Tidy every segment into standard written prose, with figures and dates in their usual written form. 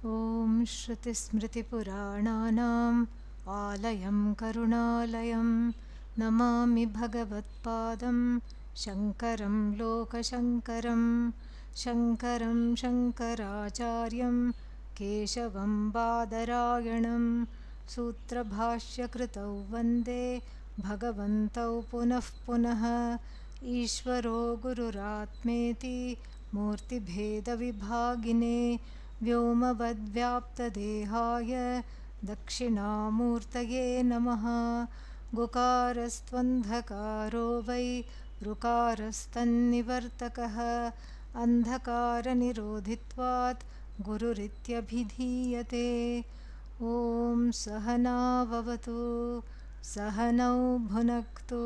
ॐ श्रुतिस्मृतिपुराणानाम् आलयं करुणालयं नमामि भगवत्पादं शङ्करं लोकशङ्करं शङ्करं शङ्कराचार्यं केशवं बादरायणं सूत्रभाष्यकृतौ वन्दे भगवन्तौ पुनः पुनः ईश्वरो गुरुरात्मेति मूर्तिभेदविभागिने व्योमवद्व्याप्तदेहाय दक्षिणामूर्तये नमः। गुकारस्त्वन्धकारो वै ऋकारस्तन्निवर्तकः अन्धकारनिरोधित्वात् गुरुरित्यभिधीयते। ॐ सहना भवतु सहनौ भुनक्तु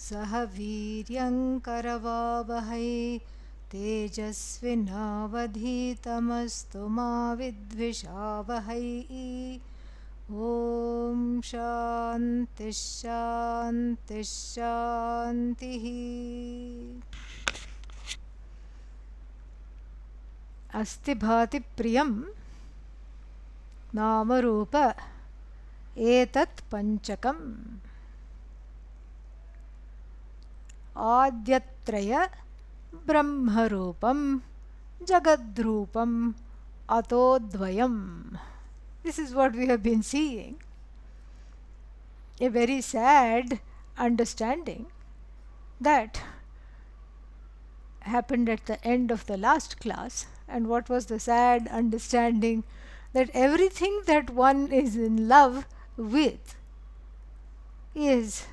सह वीर्यङ्करवावहै तेजस्विनावधीतमस्तु मा विद्विषावहै। ॐ शान्तिः शान्तिः शान्तिः। अस्ति भाति प्रियं नामरूप एतत् पञ्चकम् आद्यत्रय ब्रह्मरूपं जगद्रूपं अतोद्वयं. This is what we have been seeing. A very sad understanding that happened at the end of the last class. And what was the sad understanding? That everything that one is in love with is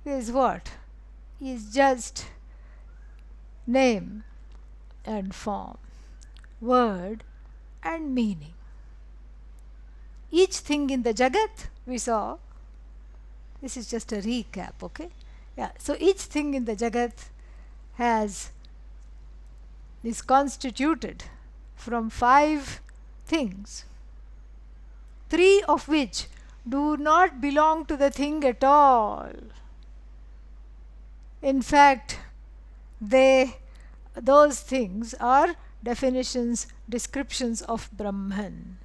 what? Is just name and form, word and meaning. Each thing in the Jagat we saw, this is just a recap, okay? Yeah, so each thing in the Jagat is constituted from 5 things, 3 of which do not belong to the thing at all. In fact, those things are definitions, descriptions of Brahman.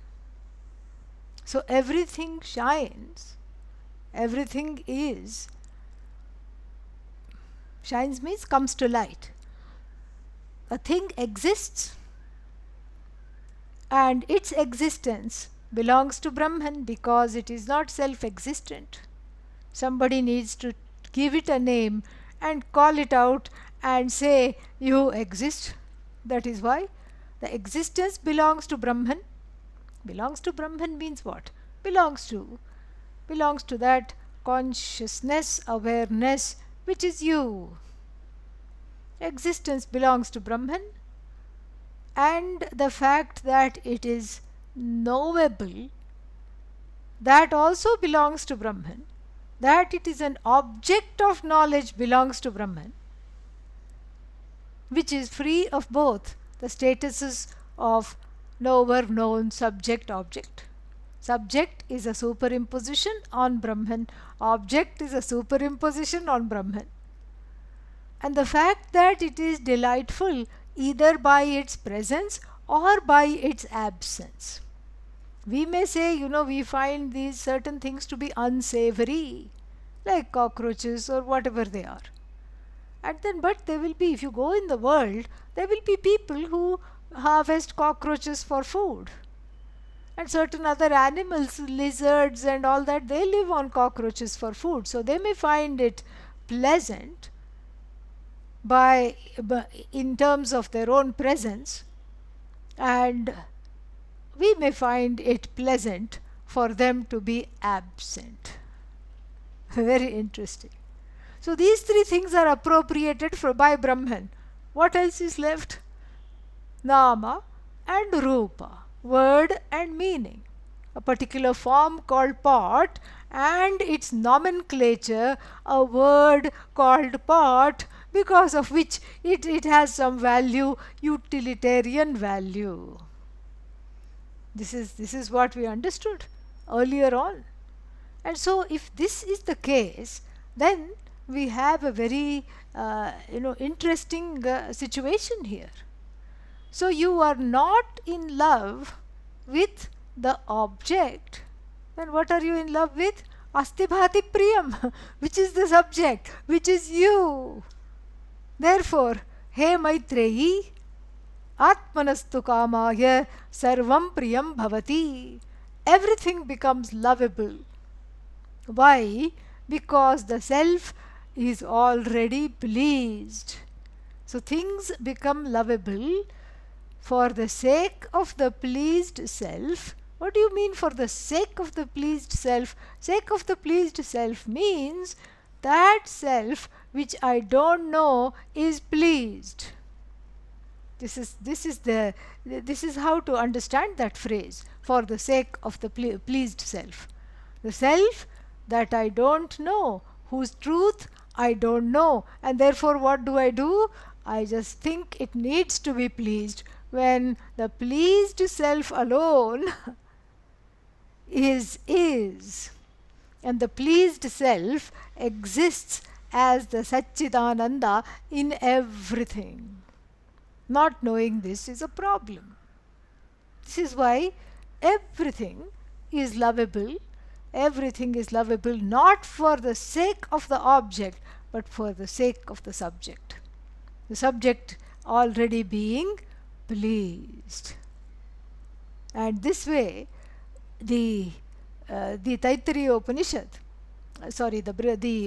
So everything shines, everything shines means comes to light. A thing exists and its existence belongs to Brahman because it is not self-existent. Somebody needs to give it a name and call it out and say, you exist. That is why the existence belongs to Brahman. Belongs to Brahman means what? Belongs to that consciousness, awareness which is you. Existence belongs to Brahman, and the fact that it is knowable, that also belongs to Brahman. That it is an object of knowledge belongs to Brahman, which is free of both the statuses of knower, known, subject, object. Subject is a superimposition on Brahman, object is a superimposition on Brahman. And the fact that it is delightful either by its presence or by its absence. We may say, we find these certain things to be unsavory, like cockroaches or whatever they are. And then, but there will be, if you go in the world, there will be people who harvest cockroaches for food. And certain other animals, lizards and all that, they live on cockroaches for food. So they may find it pleasant in terms of their own presence, and we may find it pleasant for them to be absent. Very interesting. So these 3 things are appropriated by Brahman. What else is left? Nama and Rupa, word and meaning. A particular form called pot and its nomenclature, a word called pot, because of which it has some value, utilitarian value. This is what we understood earlier on. And so if this is the case, then we have a very interesting situation here. So you are not in love with the object. Then what are you in love with? Asti bhati priyam, which is the subject, which is you. Therefore, He Maitreyi, Atmanastu kamaya sarvam priyam bhavati. Everything becomes lovable. Why? Because the self is already pleased. So things become lovable for the sake of the pleased self. What do you mean for the sake of the pleased self? Sake of the pleased self means that self which I don't know is pleased. This is how to understand that phrase, for the sake of the pleased self. The self that I don't know, whose truth I don't know, and therefore what do? I just think it needs to be pleased, when the pleased self alone is. And the pleased self exists as the Satchidananda in everything. Not knowing this is a problem. This is why everything is lovable. Everything is lovable not for the sake of the object, but for the sake of the subject. The subject already being pleased. And this way, the Taittiriya Upanishad, the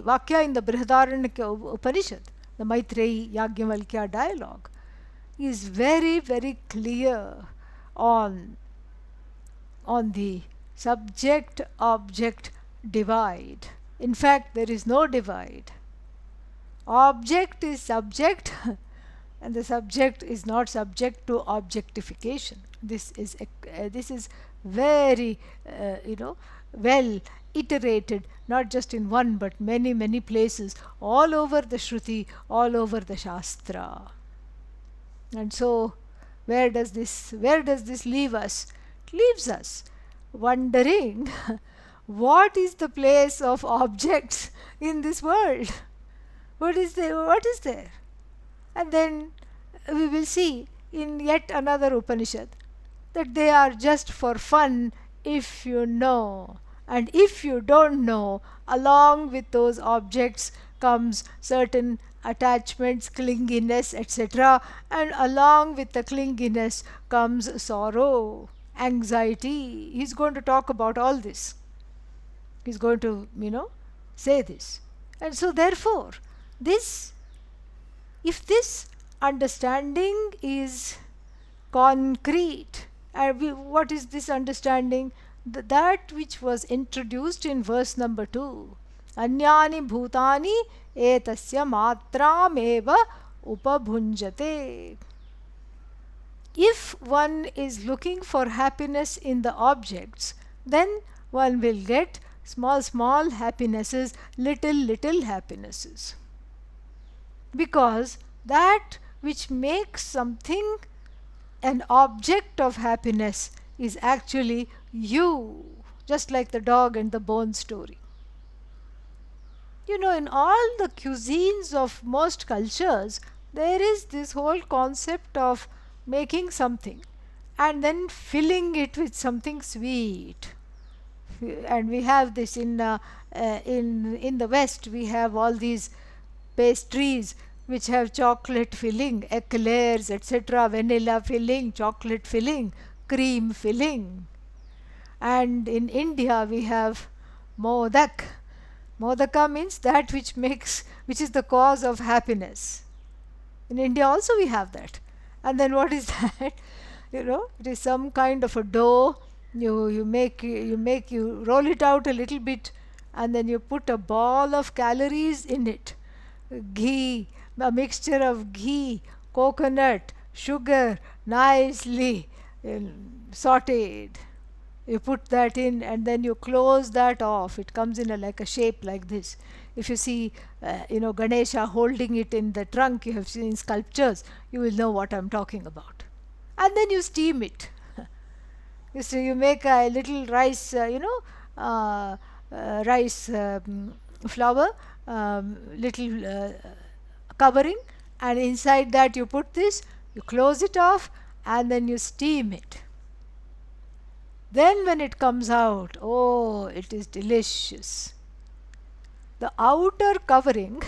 Vakya in the Brihadaranyaka Upanishad, the Maitreyi Yajnavalkya dialogue, is very, very clear on the subject-object divide. In fact, there is no divide. Object is subject and the subject is not subject to objectification. This is very well iterated, not just in one but many places, all over the Shruti, all over the Shastra. And so where does this leave us? It leaves us wondering what is the place of objects in this world? What is there? And then we will see in yet another Upanishad that they are just for fun if you know. And if you don't know, along with those objects comes certain attachments, clinginess, etc. And along with the clinginess comes sorrow, anxiety. He's going to talk about all this. He's going to, say this. And so therefore, if this understanding is concrete, what is this understanding? That which was introduced in verse number 2. Anyani bhutani etasya matrameva upabhunjate. If one is looking for happiness in the objects, then one will get small happinesses, little happinesses. Because that which makes something an object of happiness is actually you, just like the dog and the bone story. In all the cuisines of most cultures, there is this whole concept of making something and then filling it with something sweet. And we have this in the West. We have all these pastries which have chocolate filling, eclairs, etc., vanilla filling, chocolate filling, cream filling. And in India we have modak. Modaka means that which is the cause of happiness. In India also we have that. And then what is that? It is some kind of a dough. You roll it out a little bit, and then you put a ball of calories in it. Ghee, a mixture of ghee, coconut, sugar, nicely sauteed. You put that in and then you close that off. It comes in like a shape like this. If you see Ganesha holding it in the trunk, you have seen sculptures, you will know what I'm talking about. And then you steam it. You make a little rice, rice flour, little covering, and inside that you put this, you close it off, and then you steam it. Then when it comes out, oh, it is delicious. The outer covering,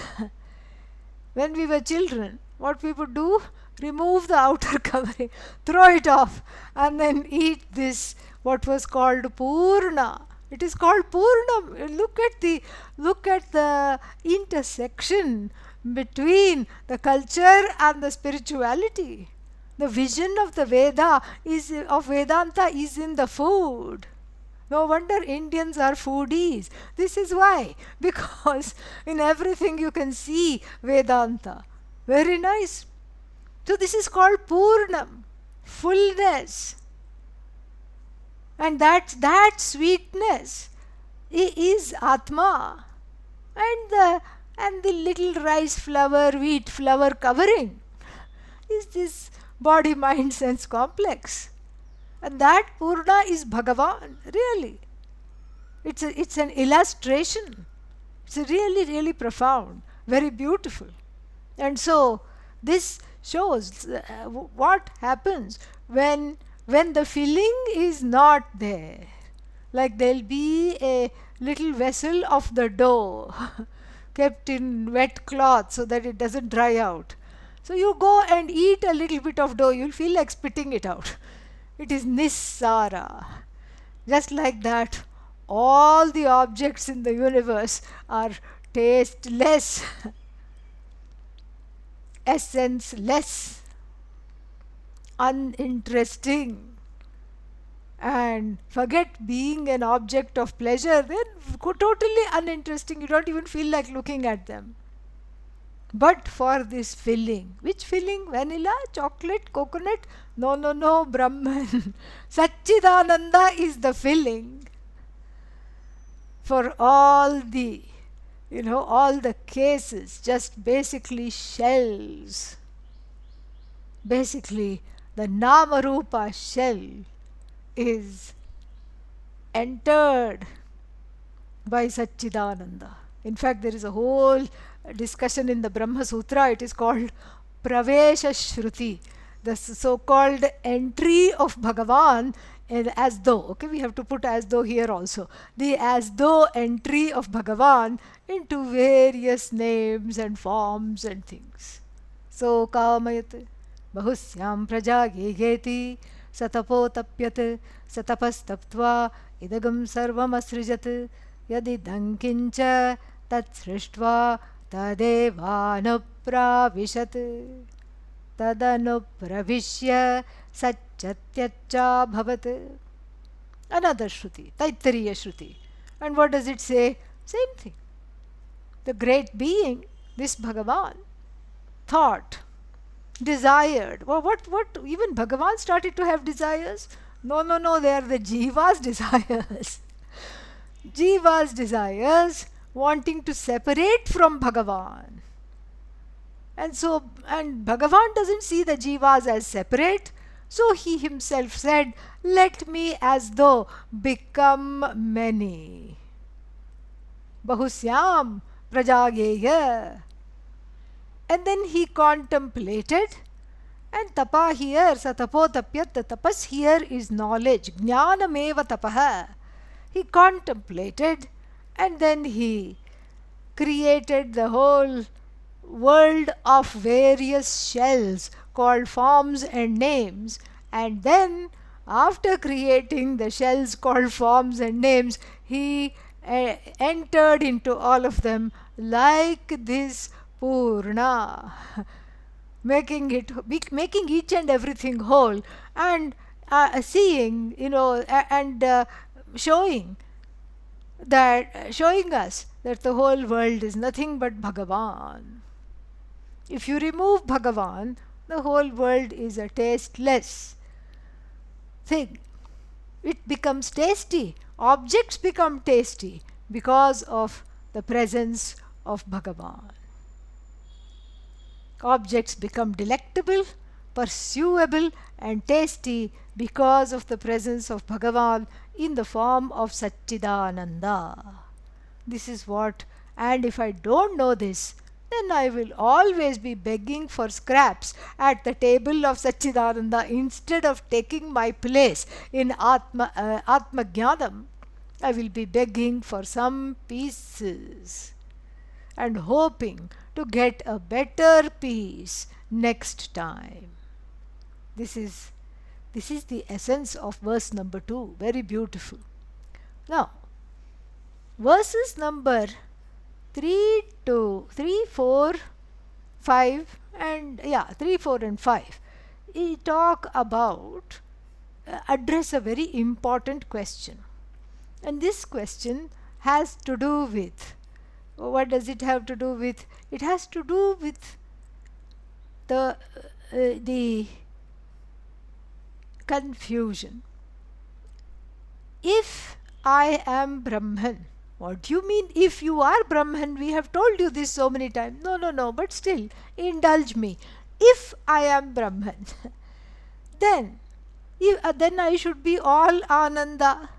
when we were children, what we would do, remove the outer covering, throw it off, and then eat this, what was called Purna. It is called Purna. Look at the intersection between the culture and the spirituality. The vision of the Vedanta is in the food. No wonder Indians are foodies. This is why. Because in everything you can see Vedanta. Very nice. So this is called Purnam, fullness. And that sweetness is Atma. And the little rice flour, wheat flour covering is this body, mind, sense complex. And that Purna is Bhagavan, really. It's an illustration. It's really, really profound, very beautiful. And so this shows what happens when the filling is not there. Like there'll be a little vessel of the dough kept in wet cloth so that it doesn't dry out. So you go and eat a little bit of dough, you'll feel like spitting it out. It is Nissara. Just like that, all the objects in the universe are tasteless, essence-less, uninteresting. And forget being an object of pleasure, they're totally uninteresting. You don't even feel like looking at them. But for this filling, which filling? Vanilla, chocolate, coconut? No, Brahman. Satchidananda is the filling for all the cases, just basically shells. Basically, the Namarupa shell is entered by Satchidananda. In fact, there is a whole discussion in the Brahma Sutra. It is called Pravesha Shruti, the so-called entry of Bhagavan as though. Okay, we have to put as though here also. The as though entry of Bhagavan into various names and forms and things. So kamayat bahusyam prajagegeti satapotapyat satapastaptva idagam sarvam asrijat yadidam kincha tat srishtva tadevanupravishat tadanupravishya satchatyacha bhavat. Another Shruti, Taittiriya Shruti. And what does it say? Same thing. The great being, this Bhagavan, thought, desired. Well, what even Bhagavan started to have desires? No, they are the Jiva's desires. Jiva's desires wanting to separate from Bhagavan. And Bhagavan doesn't see the Jivas as separate. So he himself said, let me as though become many. Bahusyam prajageya. And then he contemplated, and tapa here, satapotapyat, the tapas here is knowledge, jnanameva tapaha. He contemplated, and then he created the whole world of various shells called forms and names. And then, after creating the shells called forms and names, he entered into all of them like this Purna, making each and everything whole, and seeing, and showing us that the whole world is nothing but Bhagavan. If you remove Bhagavan, the whole world is a tasteless thing. It becomes tasty. Objects become tasty because of the presence of Bhagavan. Objects become delectable, pursuable and tasty because of the presence of Bhagavan in the form of Satchidananda. This is what, and if I don't know this, then I will always be begging for scraps at the table of Satchidananda instead of taking my place in Atma Jnanam. I will be begging for some pieces and hoping to get a better piece next time. This is the essence of verse number 2. Very beautiful. Now, verses number 3 to 3, 4, 5 and 3, 4 and 5 we talk about address a very important question, and this question has to do with, what does it have to do with? It has to do with the confusion. If I am Brahman, what do you mean if you are Brahman? We have told you this so many times. No, but still, indulge me. If I am Brahman, then I should be all Ananda.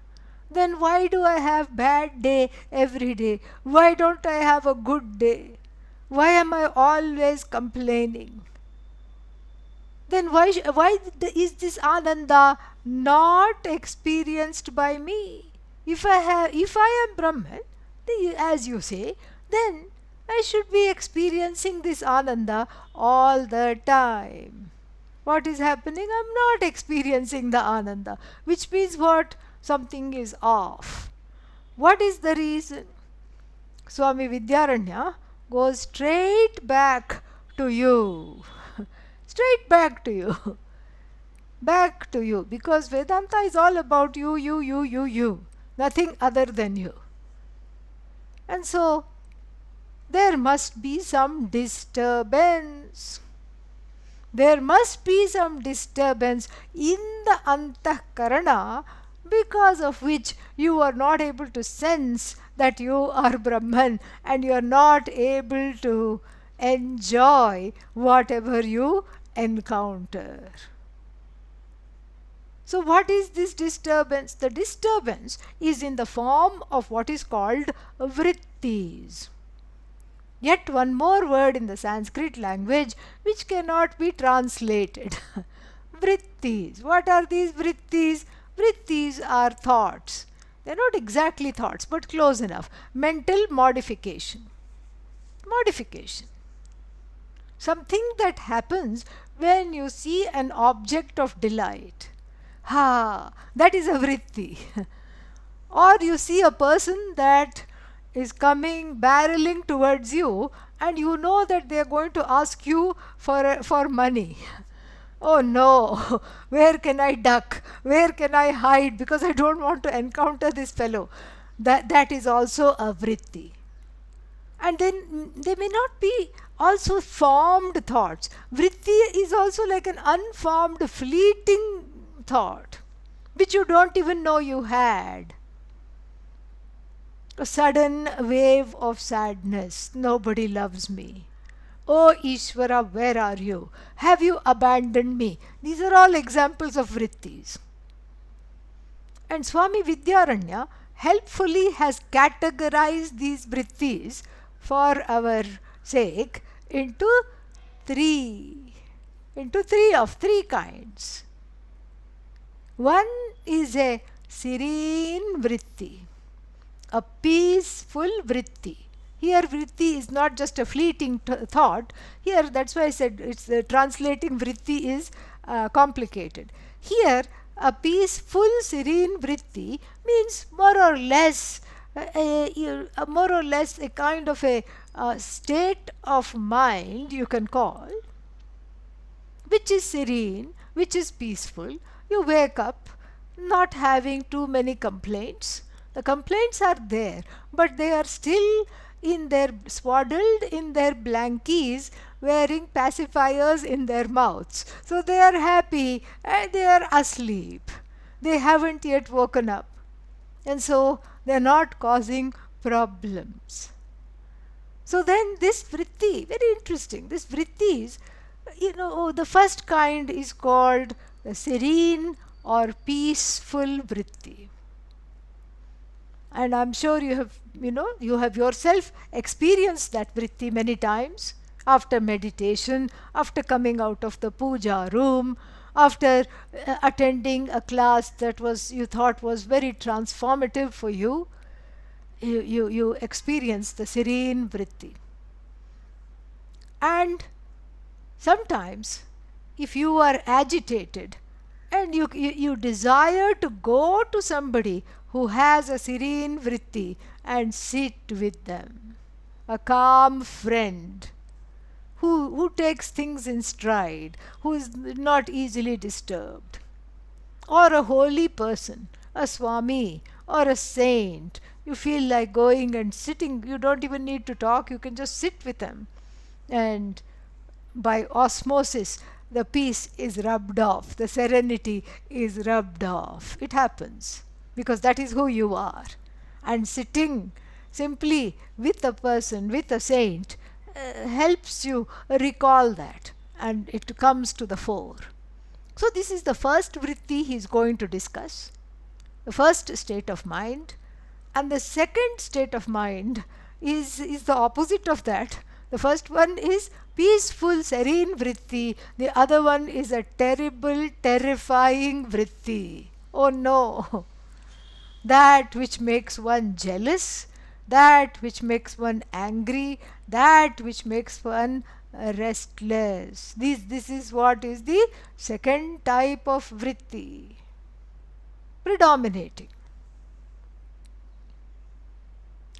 Then why do I have bad day every day? Why don't I have a good day? Why am I always complaining? Then why is this Ananda not experienced by me? If I am Brahman, as you say, then I should be experiencing this Ananda all the time. What is happening? I am not experiencing the Ananda, which means what? Something is off. What is the reason? Swami Vidyaranya goes straight back to you. Straight back to you. Back to you. Because Vedanta is all about you. Nothing other than you. And so, there must be some disturbance. There must be some disturbance in the Antahkarana, because of which you are not able to sense that you are Brahman, and you are not able to enjoy whatever you encounter. So what is this disturbance? The disturbance is in the form of what is called vrittis. Yet one more word in the Sanskrit language which cannot be translated. Vrittis. What are these vrittis? Vrittis are thoughts. They are not exactly thoughts, but close enough. Mental modification. Modification. Something that happens when you see an object of delight. That is a vritti. Or you see a person that is coming barreling towards you, and you know that they are going to ask you for money. Oh no, where can I duck? Where can I hide? Because I don't want to encounter this fellow. That is also a vritti. And then they may not be also formed thoughts. Vritti is also like an unformed, fleeting thought, which you don't even know you had. A sudden wave of sadness. Nobody loves me. Oh Ishvara, where are you? Have you abandoned me? These are all examples of vrittis. And Swami Vidyaranya helpfully has categorized these vrittis for our sake into three kinds. One is a serene vritti, a peaceful vritti. Here vritti is not just a fleeting thought. Here, that's why I said it's translating vritti is complicated. Here, a peaceful, serene vritti means more or less a kind of a state of mind, you can call, which is serene, which is peaceful. You wake up not having too many complaints. The complaints are there, but they are still swaddled in their blankies, wearing pacifiers in their mouths. So they are happy and they are asleep. They haven't yet woken up. And so they are not causing problems. So then this vritti, very interesting, this vritti is, the first kind is called the serene or peaceful vritti. And I'm sure you have yourself experienced that vritti many times, after meditation, after coming out of the puja room, after attending a class that you thought was very transformative for you. You experience the serene vritti. And sometimes, if you are agitated and you desire to go to somebody who has a serene vritti and sit with them, a calm friend who takes things in stride, who is not easily disturbed, or a holy person, a Swami or a saint, you feel like going and sitting. You don't even need to talk, you can just sit with them. And by osmosis, the peace is rubbed off, the serenity is rubbed off. It happens because that is who you are. And sitting simply with a person, with a saint, helps you recall that, and it comes to the fore. So, this is the first vritti he is going to discuss, the first state of mind. And the second state of mind is the opposite of that. The first one is peaceful, serene vritti. The other one is a terrible, terrifying vritti. Oh no! That which makes one jealous, that which makes one angry, that which makes one restless. This is what is the second type of vritti predominating.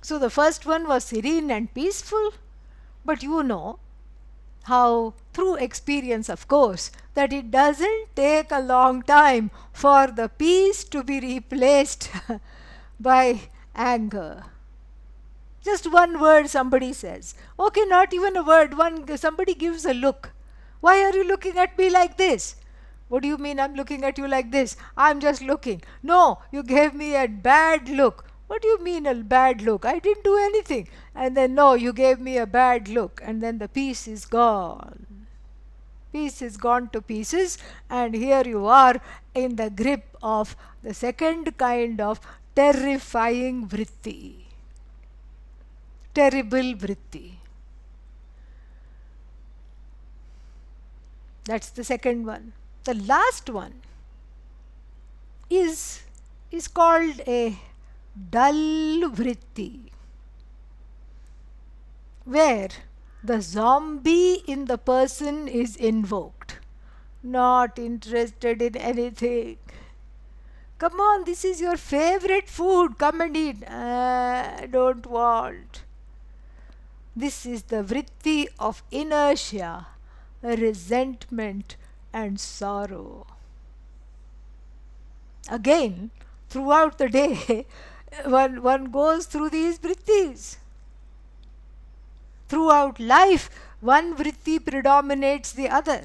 So the first one was serene and peaceful, but you know how, through experience of course, that it doesn't take a long time for the peace to be replaced by anger. Just one word somebody says. Okay, not even a word. Somebody gives a look. Why are you looking at me like this? What do you mean I'm looking at you like this? I'm just looking. No, you gave me a bad look. What do you mean a bad look? I didn't do anything. And then, no, you gave me a bad look. And then the peace is gone. Peace is gone to pieces. And here you are in the grip of the second kind of terrifying vritti. Terrible vritti. That's the second one. The last one is called a dull vritti, where the zombie in the person is invoked. Not interested in anything. Come on, this is your favorite food. Come and eat. Don't want. This is the vritti of inertia, resentment and sorrow. Again, throughout the day, one goes through these vrittis. Throughout life, one vritti predominates the other.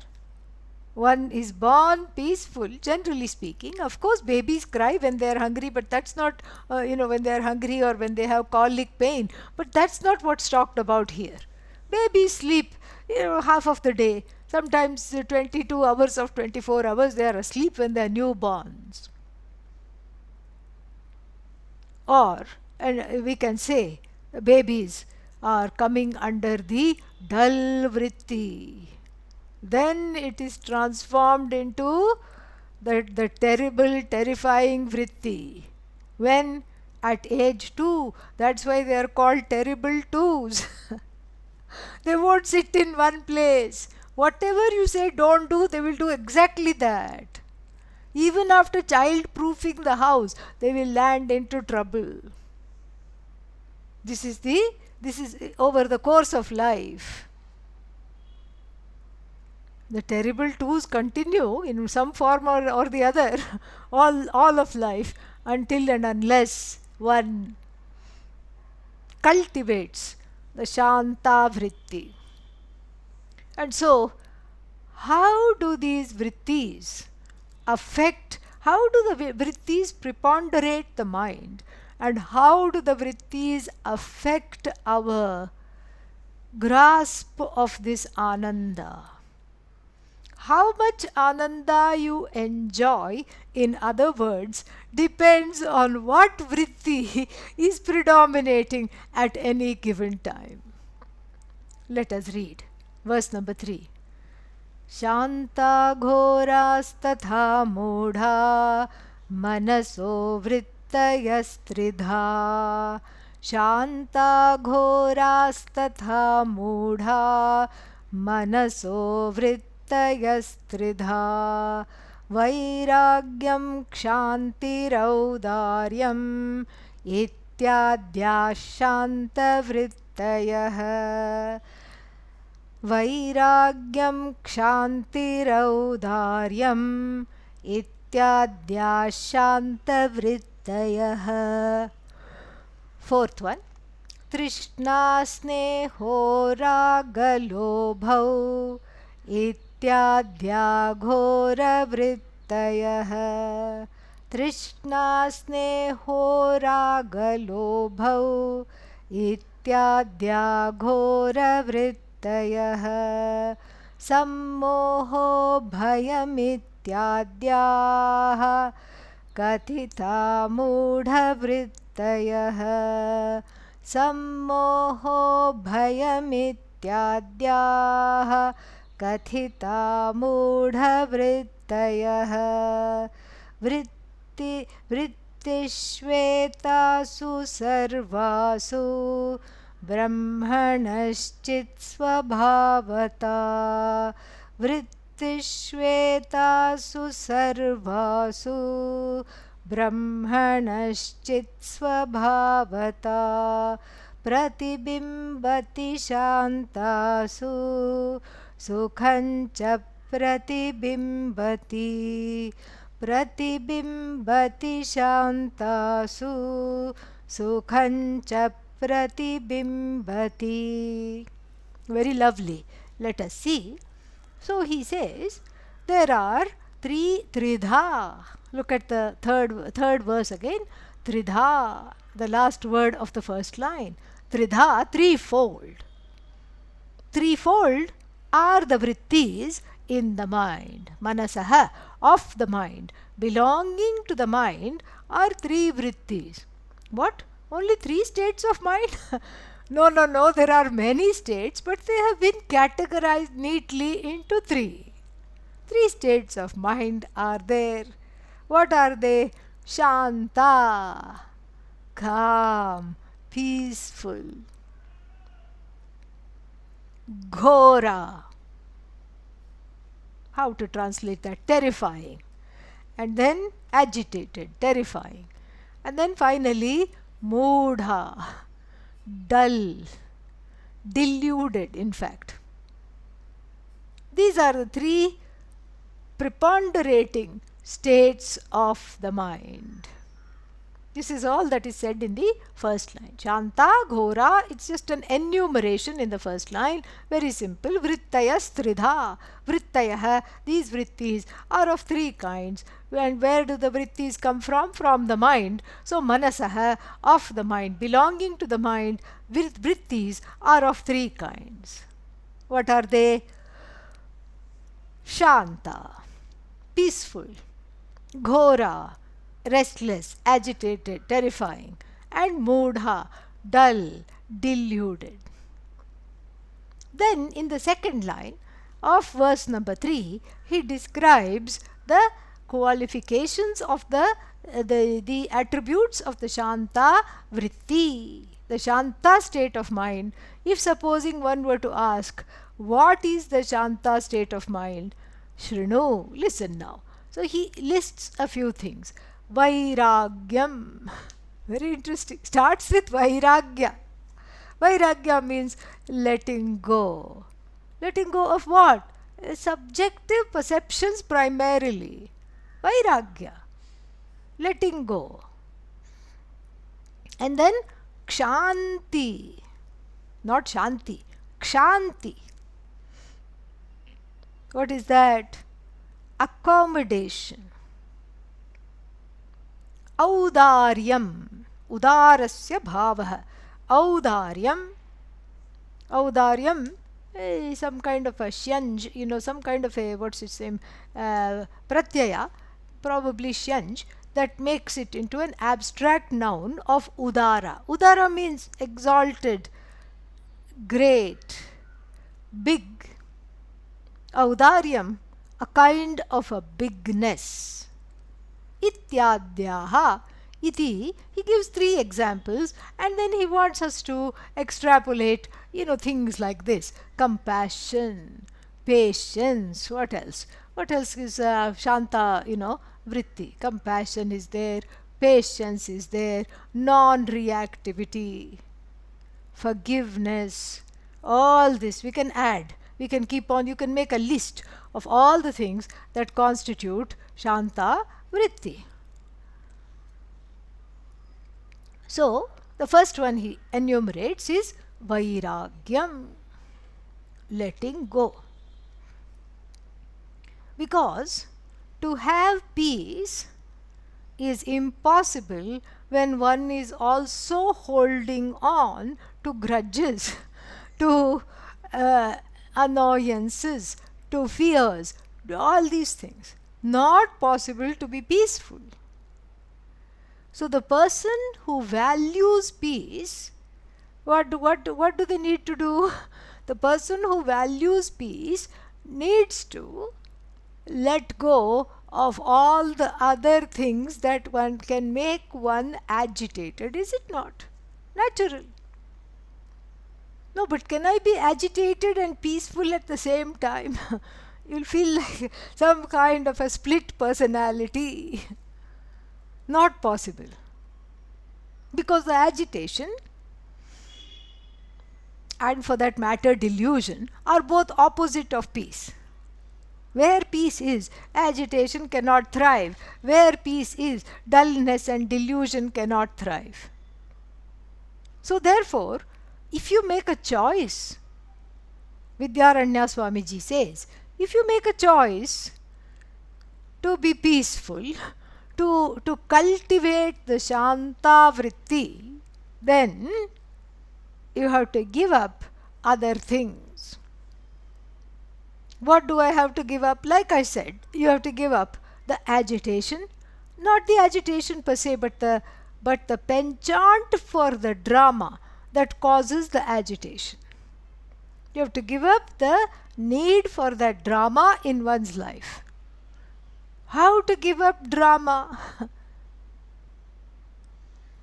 One is born peaceful, generally speaking. Of course, babies cry when they are hungry, but that's not, when they are hungry or when they have colic pain. But that's not what's talked about here. Babies sleep, half of the day. Sometimes 22 hours of 24 hours, they are asleep when they are newborns. Or, and we can say, babies are coming under the dull vritti. Then it is transformed into the terrible, terrifying vritti. When at age 2, that's why they are called terrible twos. They won't sit in one place. Whatever you say don't do, they will do exactly that. Even after child-proofing the house, they will land into trouble. This is over the course of life. The terrible twos continue in some form or the other all of life, until and unless one cultivates the Shanta vritti. And so, how do these vrittis affect, how do the vrittis preponderate the mind, and how do the vrittis affect our grasp of this ananda? how much ananda you enjoy, in other words, depends on what vritti is predominating at any given time. Let us read verse number 3. Shanta ghorastatha mudha manaso vrittayastridha. Shanta ghorastatha mudha manaso vrittayastridha. Vairagyam kshantiraudaryam ityadya shanta vrittayah. Vairagyam kshantiraudaryam ityadya shanta vrittayah. Fourth one. Trishna sneho ragalobhau ityadya ghora vrittayah. Trishna sneho ragalobhau ityadya ghora vrittayah. Sammoho bhayamityadyaah kathita mudha vrittayah. Sammoho bhayamityadyaah kathita mudha vrittayah. Vrittishvetasu sarvasu brahmanaschit svabhavata. Vrittishvetasu sarvasu brahmanaschit svabhavata. Pratibimbati shantasu sukhancha pratibimbati. Pratibimbati shantasu sukhancha pratibimbati. Very lovely. Let us see. So he says there are three tridha. Look at the third verse again. Tridha, the last word of the first line. Tridha, threefold. Threefold are the vrittis in the mind. Manasaha, of the mind. Belonging to the mind are three vrittis. What? Only three states of mind? No, there are many states, but they have been categorized neatly into three. Three states of mind are there. What are they? Shanta, calm, peaceful. Ghora. How to translate that? Terrifying. And then agitated, terrifying. And then finally, mudha, dull, deluded, in fact. These are the three preponderating states of the mind. This is all that is said in the first line. Shanta, ghora, it's just an enumeration in the first line. Very simple. Vrittayas tridha. Vrittayah, these vrittis are of three kinds. And where do the vrittis come from? From the mind. So manasaha, of the mind, belonging to the mind, vrittis are of three kinds. What are they? Shanta, peaceful. Ghora, restless, agitated, terrifying. And mudha, dull, deluded. Then in the second line of verse number 3, he describes the qualifications of the attributes of the Shanta vritti, the Shanta state of mind. If supposing one were to ask, what is the Shanta state of mind? Shrinu, listen now. So he lists a few things. Vairagyam, very interesting, starts with Vairagya. Vairagya means letting go. Letting go of what? Subjective perceptions primarily. Vairagya, letting go. And then kshanti, not shanti, kshanti. What is that? Accommodation. Audaryam, udarasya bhavah. Audaryam some kind of a shanj, some kind of a, what's its name, pratyaya, probably shanj, that makes it into an abstract noun of udara. Udara means exalted, great, big. Audaryam, a kind of a bigness. Ityadyaha iti, he gives 3 examples and then he wants us to extrapolate, things like this. Compassion, patience, what else? What else is Shanta, vritti? Compassion is there, patience is there, non-reactivity, forgiveness, all this we can add. We can keep on, you can make a list of all the things that constitute Shanta vritti. So, the first one he enumerates is Vairagyam, letting go. Because to have peace is impossible when one is also holding on to grudges, to annoyances, to fears, to all these things. Not possible to be peaceful. So the person who values peace, what do they need to do? The person who values peace needs to let go of all the other things that one can make one agitated, is it not? Natural. No, but can I be agitated and peaceful at the same time? You'll feel like some kind of a split personality. Not possible. Because the agitation and, for that matter, delusion are both opposite of peace. Where peace is, agitation cannot thrive. Where peace is, dullness and delusion cannot thrive. So therefore, if you make a choice, Vidyaranya Swamiji says, if you make a choice to be peaceful, to cultivate the Shanta vritti, then you have to give up other things. What do I have to give up? Like I said, you have to give up the agitation, not the agitation per se, but the penchant for the drama that causes the agitation. You have to give up the need for that drama in one's life. How to give up drama?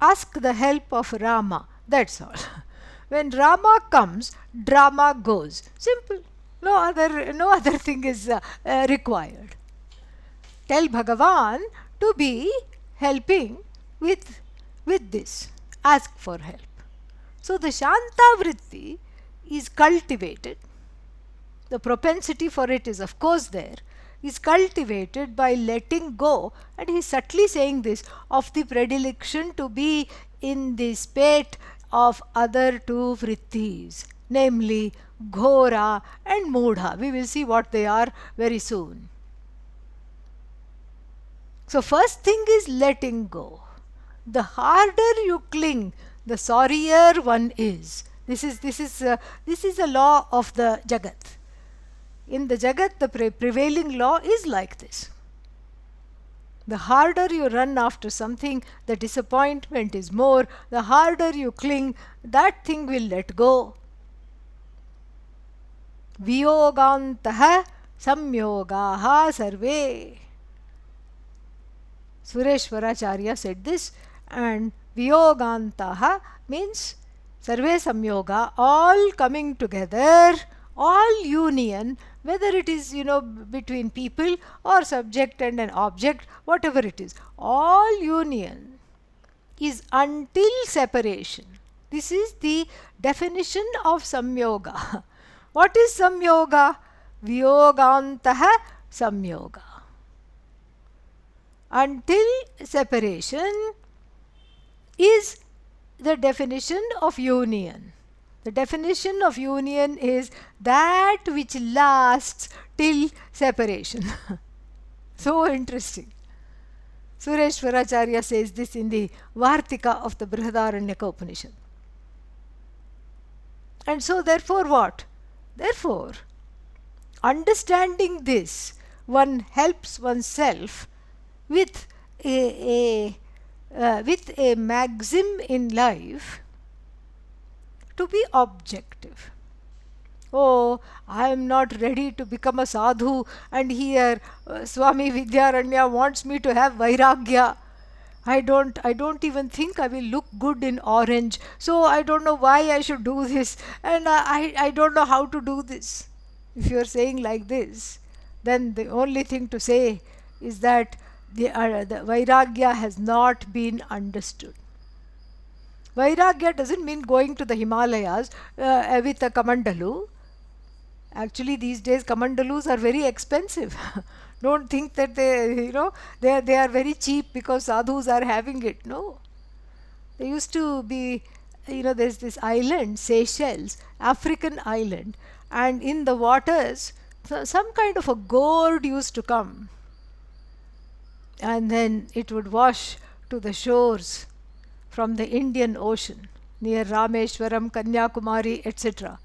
Ask the help of Rama, that's all. When Rama comes, drama goes. Simple. No other thing is required. Tell Bhagavan to be helping with this. Ask for help. So the Shanta vritti is cultivated. The propensity for it is of course there. Is cultivated by letting go, and he is subtly saying this, of the predilection to be in the spate of other 2 vrittis, namely Ghora and Mudha. We will see what they are very soon. So first thing is letting go. The harder you cling, the sorrier one is. This is a law of the Jagat. In the Jagat, the prevailing law is like this. The harder you run after something, the disappointment is more. The harder you cling, that thing will let go. Viyogantaha samyogaha sarve. Sureshwaracharya said this, and Viyogantaha means sarve samyoga, all coming together, all union, whether it is between people or subject and an object, whatever it is, all union is until separation. This is the definition of samyoga. What is samyoga? Viyogantaha samyoga. Until separation is the definition of union. The definition of union is that which lasts till separation. So interesting. Sureshwaracharya says this in the Vartika of the Brihadaranyaka Upanishad. And so therefore what? Therefore, understanding this, one helps oneself with with a maxim in life to be objective. Oh, I am not ready to become a sadhu, and here Swami Vidyaranya wants me to have vairagya. I don't even think I will look good in orange, so I don't know why I should do this, and I don't know how to do this. If you are saying like this, then the only thing to say is that the vairagya has not been understood. Vairagya doesn't mean going to the Himalayas with a kamandalu. Actually, these days kamandalus are very expensive. Don't think that they are very cheap because sadhus are having it. No, they used to be, there's this island, Seychelles, African island, and in the waters, some kind of a gourd used to come, and then it would wash to the shores from the Indian Ocean near Rameshwaram, Kanyakumari, etc.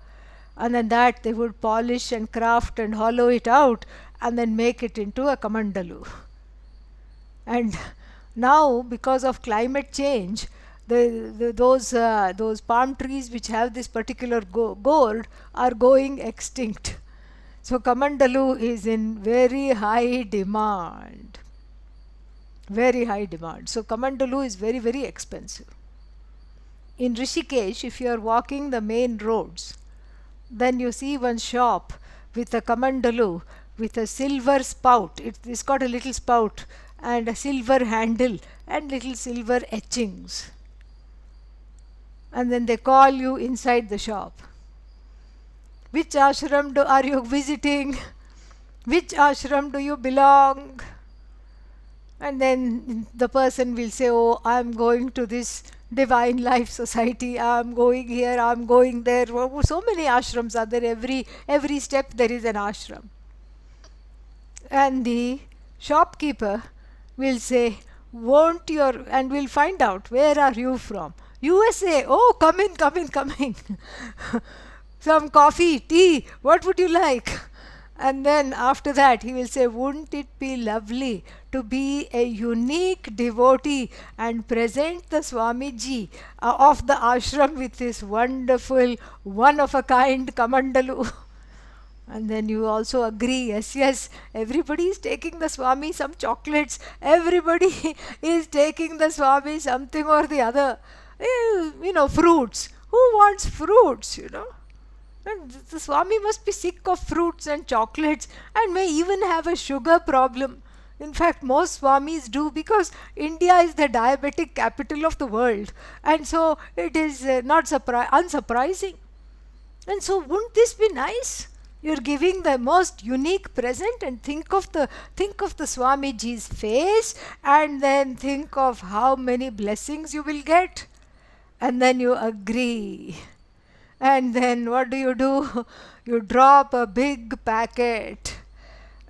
And then that they would polish and craft and hollow it out and then make it into a kamandalu. And now, because of climate change, those palm trees which have this particular gourd are going extinct. So kamandalu is in very high demand. Very high demand. So kamandalu is very, very expensive. In Rishikesh, if you are walking the main roads, then you see one shop with a kamandalu with a silver spout. It's got a little spout and a silver handle and little silver etchings. And then they call you inside the shop. Which ashram are you visiting? Which ashram do you belong? And then the person will say, oh, I am going to this Divine Life Society, I am going here, I am going there. Oh, so many ashrams are there. Every step there is an ashram. And the shopkeeper will say, won't your, and we'll find out, where are you from? USA. Oh, come in, come in, come in. Some coffee, tea, what would you like? And then after that he will say, wouldn't it be lovely to be a unique devotee and present the Swamiji of the ashram with this wonderful, one-of-a-kind kamandalu? And then you also agree, yes, yes, everybody is taking the Swami some chocolates, everybody is taking the Swami something or the other. Fruits. Who wants fruits, And the Swami must be sick of fruits and chocolates and may even have a sugar problem. In fact, most Swamis do, because India is the diabetic capital of the world. And so it is not unsurprising. And so wouldn't this be nice? You're giving the most unique present, and think of the Swamiji's face, and then think of how many blessings you will get. And then you agree. And then what do? You drop a big packet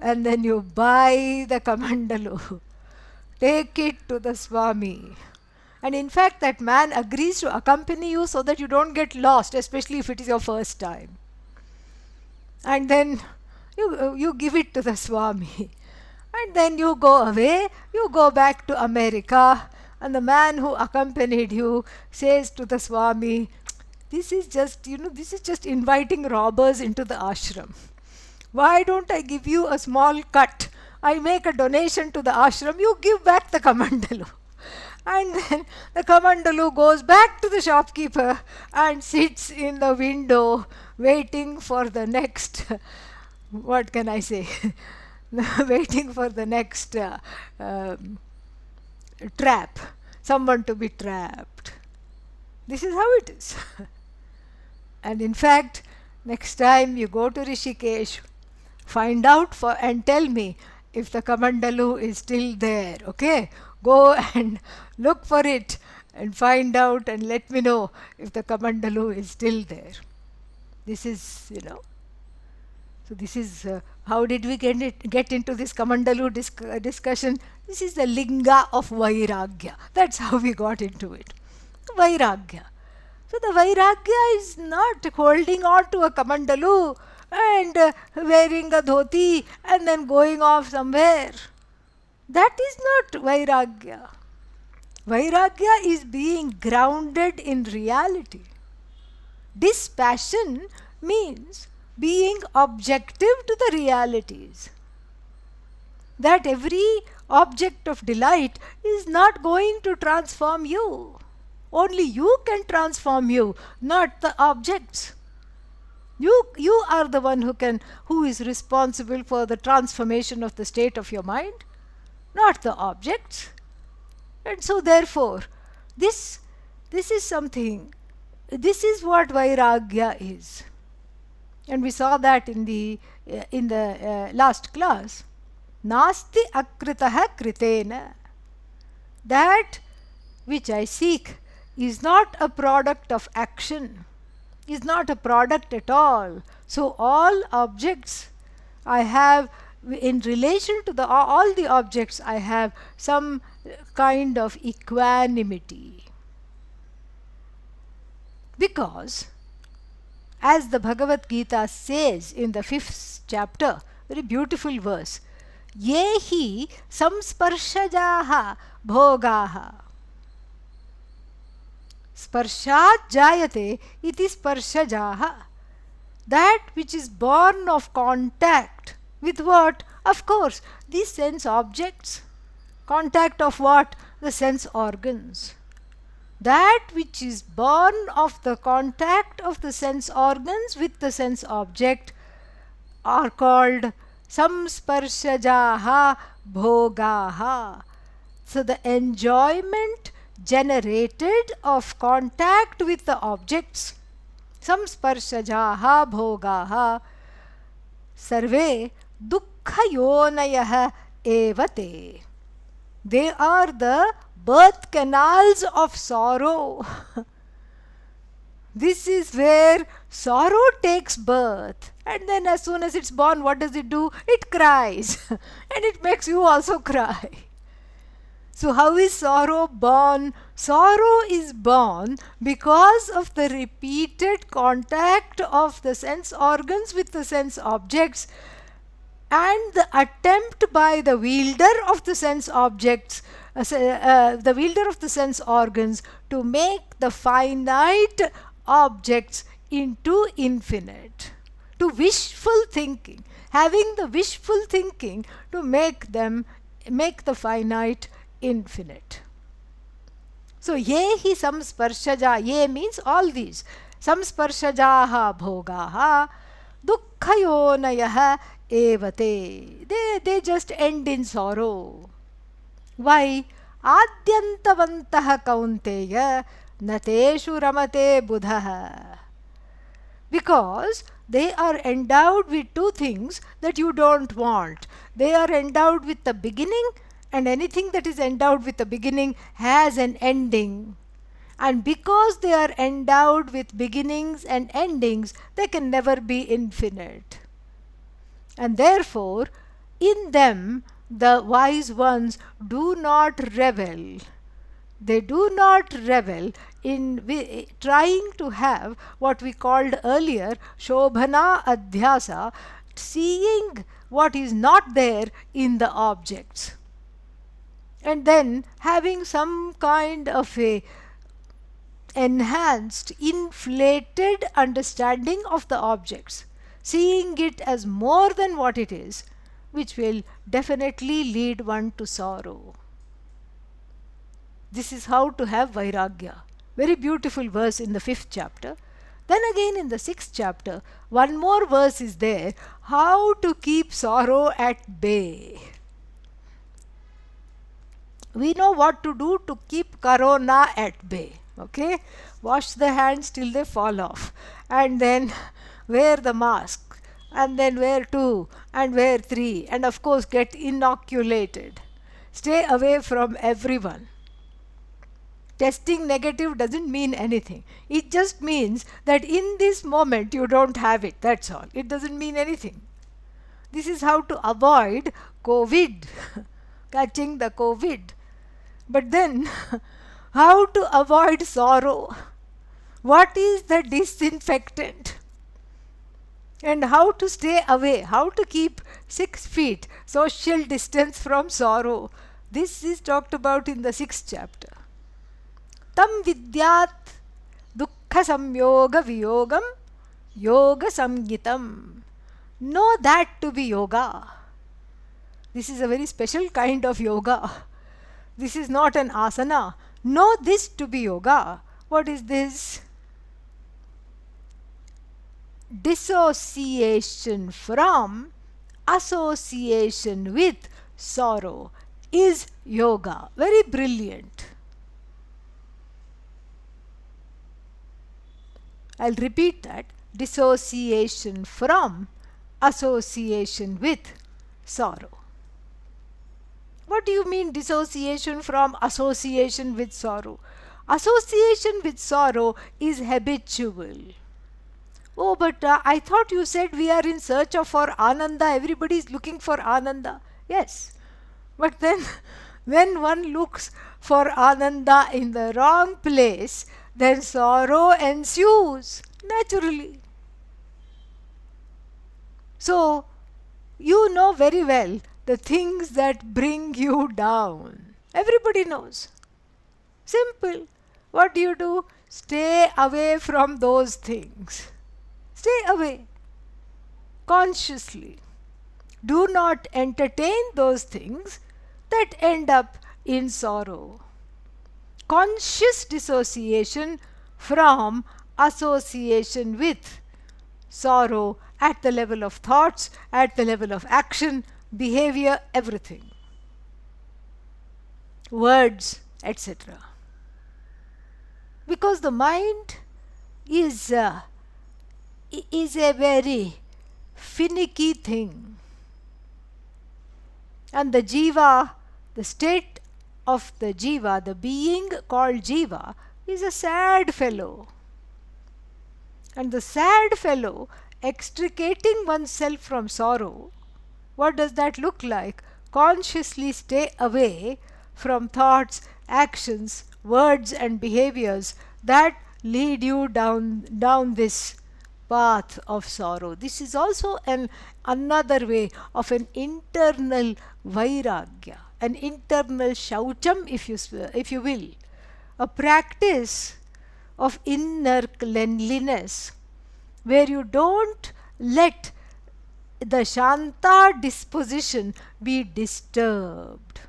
and then you buy the kamandalu. Take it to the Swami. And in fact, that man agrees to accompany you so that you don't get lost, especially if it is your first time. And then you give it to the Swami. And then you go away, you go back to America, and the man who accompanied you says to the Swami, this is just inviting robbers into the ashram. Why don't I give you a small cut? I make a donation to the ashram, you give back the kamandalu. And then the kamandalu goes back to the shopkeeper and sits in the window waiting for the next, what can I say, waiting for the next trap, someone to be trapped. This is how it is. And in fact, next time you go to Rishikesh, find out and tell me if the kamandalu is still there, okay? Go and look for it and find out and let me know if the kamandalu is still there. This is, so this is, how did we get into this kamandalu discussion? This is the linga of vairagya. That's how we got into it. Vairagya. So the vairagya is not holding on to a kamandalu and wearing a dhoti and then going off somewhere. That is not Vairagya. Vairagya is being grounded in reality. Dispassion means being objective to the realities. That every object of delight is not going to transform you. Only you can transform you, not the objects. You are the one who is responsible for the transformation of the state of your mind, not the objects. And so therefore, this is something, this is what Vairagya is. And we saw that in the last class. Nasti akritaha kritena. That which I seek is not a product of action, is not a product at all. So all objects I have, in relation to all the objects, I have some kind of equanimity. Because, as the Bhagavad Gita says in the 5th chapter, very beautiful verse, Yehi samsparshajaha bhogaha. Sparshat jayate iti sparshajaha. That which is born of contact with what? Of course, these sense objects. Contact of what? The sense organs. That which is born of the contact of the sense organs with the sense object are called samsparshajaha bhogaha. So the enjoyment generated of contact with the objects, samsparshajaha bhogaha, sarve dukkhayonayah evate. They are the birth canals of sorrow. This is where sorrow takes birth. And then as soon as it's born, what does it do? It cries. And it makes you also cry. So how is sorrow born? Sorrow is born because of the repeated contact of the sense organs with the sense objects, and the attempt by the wielder of the sense objects, the wielder of the sense organs, to make the finite objects into infinite. To wishful thinking, having the wishful thinking to make the finite infinite. So ye hi samsparshaja, ye means all these. Samsparshajaha bhogaha dukkhayonayah evate. They just end in sorrow. Why? Adyantavantah kaunteya nateshu ramate buddha. Because they are endowed with two things that you don't want. They are endowed with the beginning, and anything that is endowed with a beginning has an ending. And because they are endowed with beginnings and endings, they can never be infinite. And therefore, in them, the wise ones do not revel. They do not revel in trying to have what we called earlier Shobhana Adhyasa, seeing what is not there in the objects, and then having some kind of a enhanced, inflated understanding of the objects, seeing it as more than what it is, which will definitely lead one to sorrow. This is how to have Vairagya. Very beautiful verse in the 5th chapter. Then again in the 6th chapter, one more verse is there, how to keep sorrow at bay. We know what to do to keep Corona at bay. Okay? Wash the hands till they fall off. And then wear the mask. And then wear 2. And wear 3. And of course get inoculated. Stay away from everyone. Testing negative doesn't mean anything. It just means that in this moment you don't have it. That's all. It doesn't mean anything. This is how to avoid COVID. Catching the COVID. But then, how to avoid sorrow? What is the disinfectant? and how to stay away, how to keep 6 feet social distance from sorrow. This is talked about in the 6th chapter. Tam vidyat dukkha samyoga viyogam yoga samgitam. Know that to be yoga. This is a very special kind of yoga. This is not an asana. Know this to be yoga. What is this? Dissociation from association with sorrow is yoga. Very brilliant. I'll repeat that. Dissociation from association with sorrow. What do you mean dissociation from association with sorrow? Association with sorrow is habitual. Oh, but I thought you said we are in search of for Ananda. Everybody is looking for Ananda. Yes. But then when one looks for Ananda in the wrong place, then sorrow ensues naturally. So, you know very well the things that bring you down. Everybody knows. Simple. What do you do? Stay away from those things. Stay away. Consciously. Do not entertain those things that end up in sorrow. Conscious dissociation from association with sorrow at the level of thoughts, at the level of action, behavior, everything. Words, etc. Because the mind is a very finicky thing. And the jiva, the state of the jiva, the being called jiva, is a sad fellow. And the sad fellow extricating oneself from sorrow, what does that look like? Consciously stay away from thoughts, actions, words and behaviors that lead you down this path of sorrow. This is also another way of an internal vairagya, an internal shaucham, if you will, a practice of inner cleanliness, where you don't let the shanta disposition be disturbed.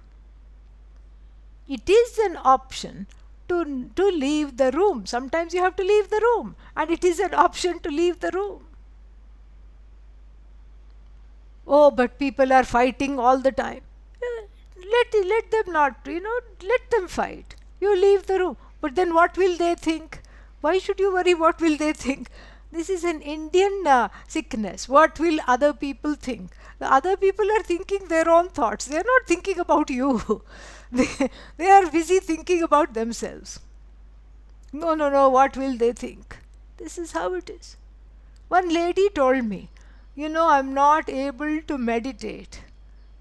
It is an option to leave the room. Sometimes you have to leave the room, and it is an option to leave the room. Oh, but people are fighting all the time. Let them not, let them fight. You leave the room. But then what will they think? Why should you worry what will they think? This is an Indian sickness. What will other people think? The other people are thinking their own thoughts. They are not thinking about you. They are busy thinking about themselves. No, what will they think? This is how it is. One lady told me, I'm not able to meditate.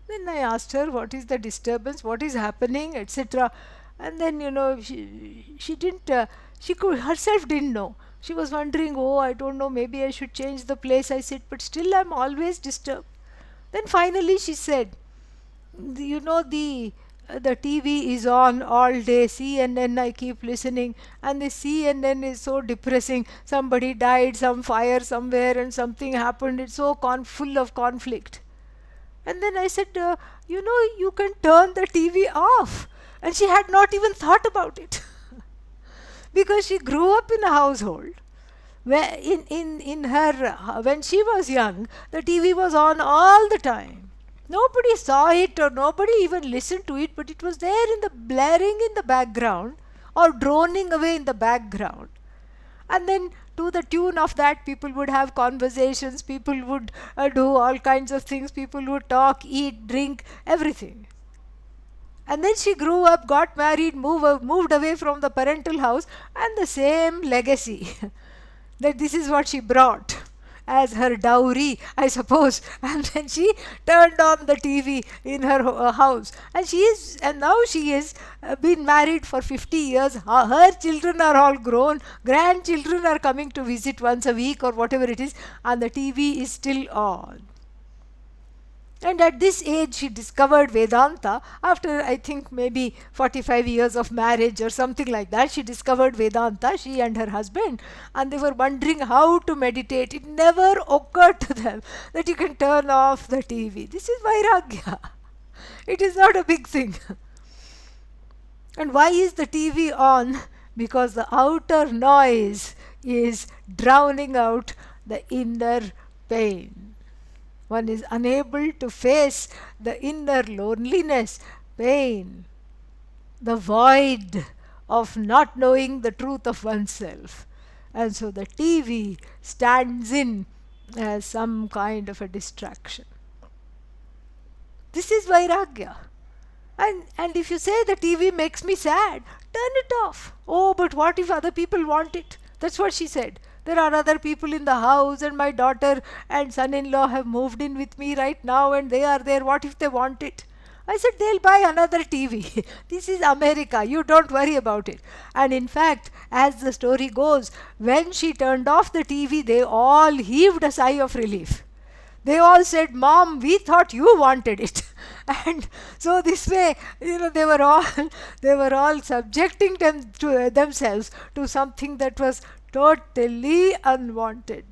Then I asked her, what is the disturbance, what is happening, etc. And then, she didn't, herself didn't know. She was wondering, I don't know, maybe I should change the place I sit, but still I'm always disturbed. Then finally she said, the TV is on all day, CNN I keep listening, and the CNN is so depressing. Somebody died, some fire somewhere, and something happened. It's so full of conflict. And then I said, you can turn the TV off. And she had not even thought about it. Because she grew up in a household where in her, when she was young, the TV was on all the time. Nobody saw it or nobody even listened to it, but it was there in the blaring in the background or droning away in the background. And then to the tune of that, people would have conversations, people would do all kinds of things, people would talk, eat, drink, everything. And then she grew up, got married, moved away from the parental house, and the same legacy that this is what she brought as her dowry, I suppose. And then she turned on the TV in her house. And now she is been married for 50 years. Her children are all grown. Grandchildren are coming to visit once a week or whatever it is. And the TV is still on. And at this age, she discovered Vedanta. After, I think, maybe 45 years of marriage or something like that, she discovered Vedanta, she and her husband. And they were wondering how to meditate. It never occurred to them that you can turn off the TV. This is Vairagya. It is not a big thing. And why is the TV on? Because the outer noise is drowning out the inner pain. One is unable to face the inner loneliness, pain, the void of not knowing the truth of oneself. And so the TV stands in as some kind of a distraction. This is Vairagya. And if you say the TV makes me sad, turn it off. Oh, but what if other people want it? That's what she said. There are other people in the house, and my daughter and son-in-law have moved in with me right now, and they are there. What if they want it? I said, they'll buy another TV. This is America. You don't worry about it. And in fact, as the story goes, when she turned off the TV, they all heaved a sigh of relief. They all said, Mom, we thought you wanted it. And so this way, they were all subjecting themselves to something that was totally unwanted.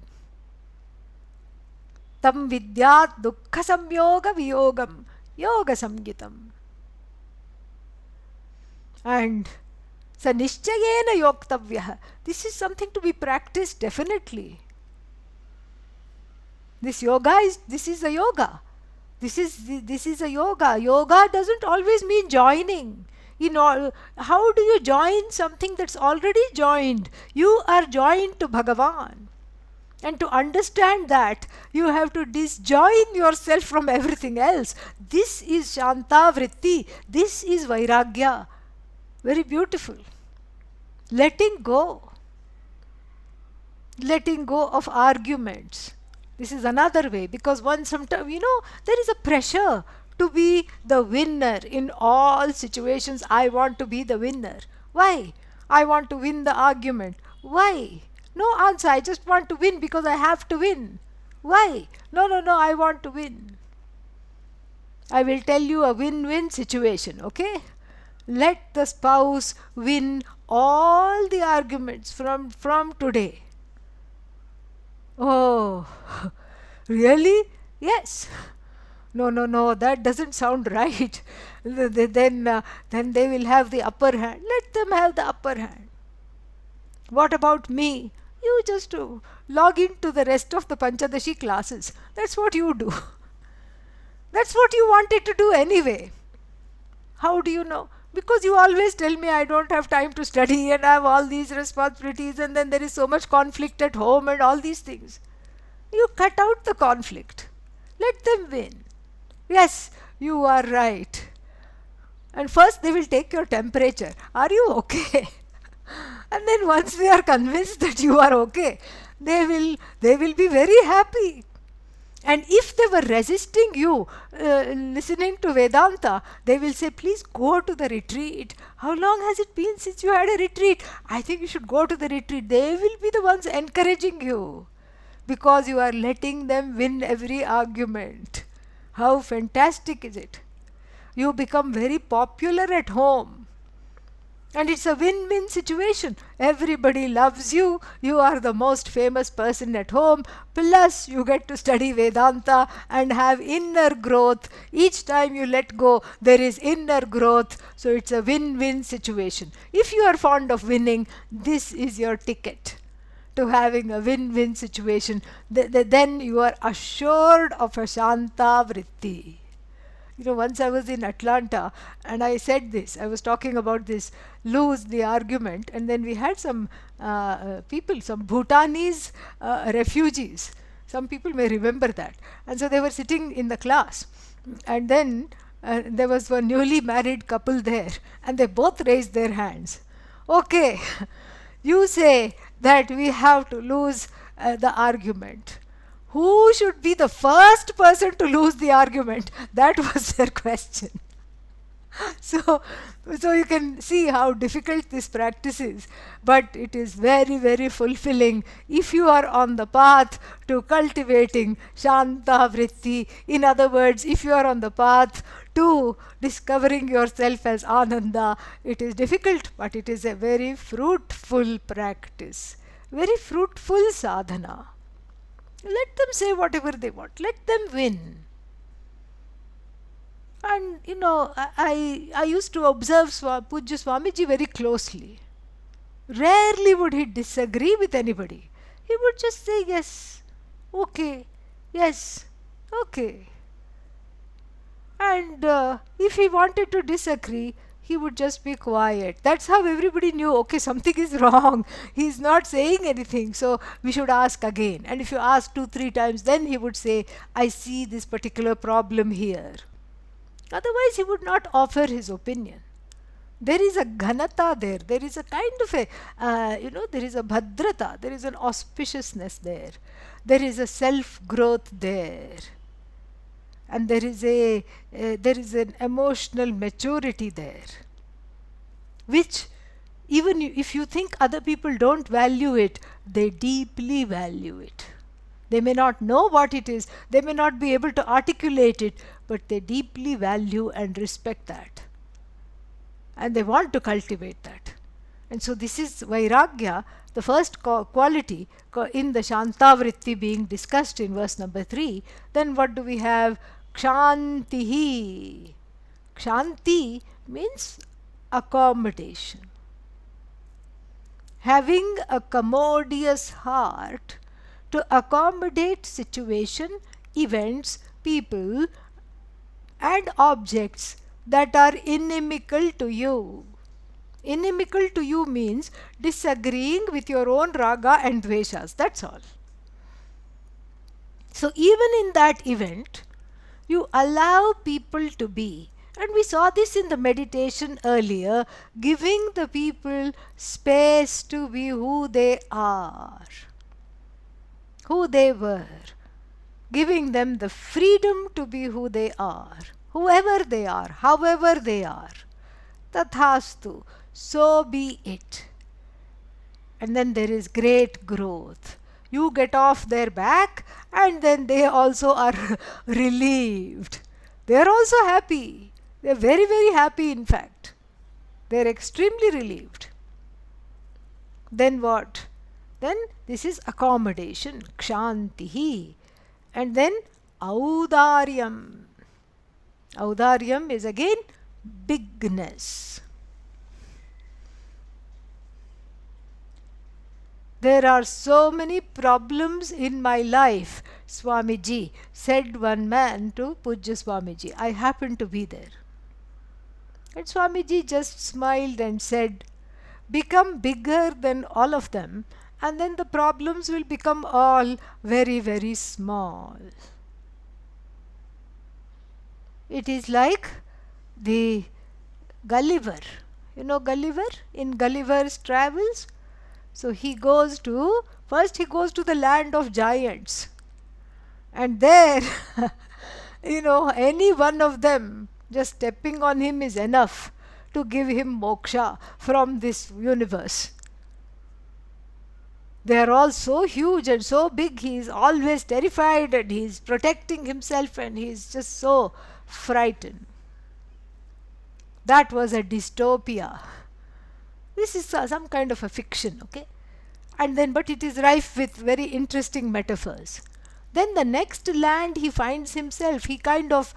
Tam vidyat dukkha samyoga viyogam yoga samgitam. And sa nishchayena yoktavyaha. This is something to be practiced definitely. This is a yoga. This is a yoga. Yoga doesn't always mean joining. How do you join something that's already joined? You are joined to Bhagavan. And to understand that, you have to disjoin yourself from everything else. This is Shanta Vritti. This is Vairagya. Very beautiful. Letting go. Letting go of arguments. This is another way, because sometimes, there is a pressure to be the winner in all situations. I want to be the winner. Why? I want to win the argument. Why? No answer. I just want to win because I have to win. Why? No, I want to win. I will tell you a win-win situation, okay? Let the spouse win all the arguments from today. Oh, really? Yes. No, that doesn't sound right. Then they will have the upper hand. Let them have the upper hand. What about me? You just log into the rest of the Panchadashi classes. That's what you do. That's what you wanted to do anyway. How do you know? Because you always tell me I don't have time to study and I have all these responsibilities, and then there is so much conflict at home and all these things. You cut out the conflict. Let them win. Yes, you are right. And first they will take your temperature. Are you okay? And then once they are convinced that you are okay, they will be very happy. And if they were resisting you, listening to Vedanta, they will say, please go to the retreat. How long has it been since you had a retreat? I think you should go to the retreat. They will be the ones encouraging you, because you are letting them win every argument. How fantastic is it? You become very popular at home. And it's a win-win situation. Everybody loves you. You are the most famous person at home. Plus, you get to study Vedanta and have inner growth. Each time you let go, there is inner growth. So it's a win-win situation. If you are fond of winning, this is your ticket to having a win-win situation. Then you are assured of a Shanta Vritti. Once I was in Atlanta and I said this, I was talking about this, lose the argument, and then we had some people, some Bhutanese refugees. Some people may remember that. And so they were sitting in the class, and then there was one newly married couple there, and they both raised their hands. Okay, you say that we have to lose the argument. who should be the first person to lose the argument? That was their question. So, so you can see how difficult this practice is, but it is very, very fulfilling if you are on the path to cultivating Shanta Vritti. In other words, if you are on the path to discovering yourself as Ananda, it is difficult, but it is a very fruitful practice, very fruitful sadhana. Let them say whatever they want, let them win. And I used to observe Pujya Swamiji very closely. Rarely would he disagree with anybody. He would just say yes, okay, yes, okay. And if he wanted to disagree, he would just be quiet. That's how everybody knew, okay, something is wrong. He's not saying anything, so we should ask again. And if you ask 2-3 times, then he would say, I see this particular problem here. Otherwise, he would not offer his opinion. There is a ghanata there. There is a kind of a, there is a bhadrata. There is an auspiciousness there. There is a self-growth there. And there is an emotional maturity there, which even if you think other people don't value it, they deeply value it. They may not know what it is, they may not be able to articulate it, but they deeply value and respect that. And they want to cultivate that. And so this is Vairagya, the first quality in the Shantavritti being discussed in verse number 3. Then what do we have? Kshantihi. Kshanti means accommodation. Having a commodious heart to accommodate situation, events, people and objects that are inimical to you. Inimical to you means disagreeing with your own raga and dveshas. That's all. So even in that event, you allow people to be. And we saw this in the meditation earlier, giving the people space to be who they are, who they were, giving them the freedom to be who they are, whoever they are, however they are. Tathastu, so be it. And then there is great growth. You get off their back and then they also are relieved. They are also happy. They are very, very happy in fact. They are extremely relieved. Then what? Then this is accommodation, kshantihi. And then audaryam. Audaryam is again bigness. There are so many problems in my life, Swamiji, said one man to Pujya Swamiji. I happened to be there. And Swamiji just smiled and said, become bigger than all of them, and then the problems will become all very, very small. It is like the Gulliver. You know Gulliver in Gulliver's Travels? So first he goes to the land of giants. And there, any one of them just stepping on him is enough to give him moksha from this universe. They are all so huge and so big, he is always terrified and he is protecting himself and he is just so frightened. That was a dystopia. This is some kind of a fiction, okay? And then, but it is rife with very interesting metaphors. Then the next land he finds himself, he kind of,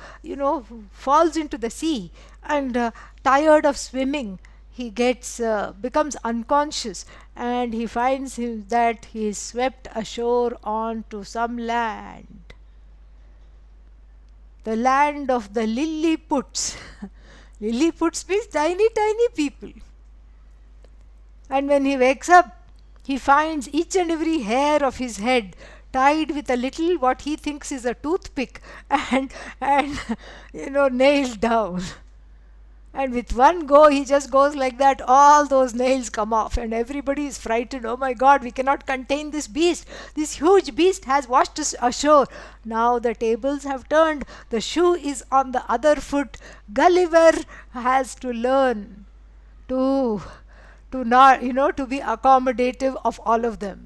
falls into the sea and tired of swimming, he becomes unconscious and he finds that he is swept ashore onto some land. The land of the Lilliputs. Lilliputs means tiny, tiny people. And when he wakes up, he finds each and every hair of his head tied with a little what he thinks is a toothpick and nailed down. And with one go, he just goes like that, all those nails come off, and everybody is frightened. Oh my God, we cannot contain this beast. This huge beast has washed us ashore. Now the tables have turned, the shoe is on the other foot. Gulliver has to learn to not, to be accommodative of all of them.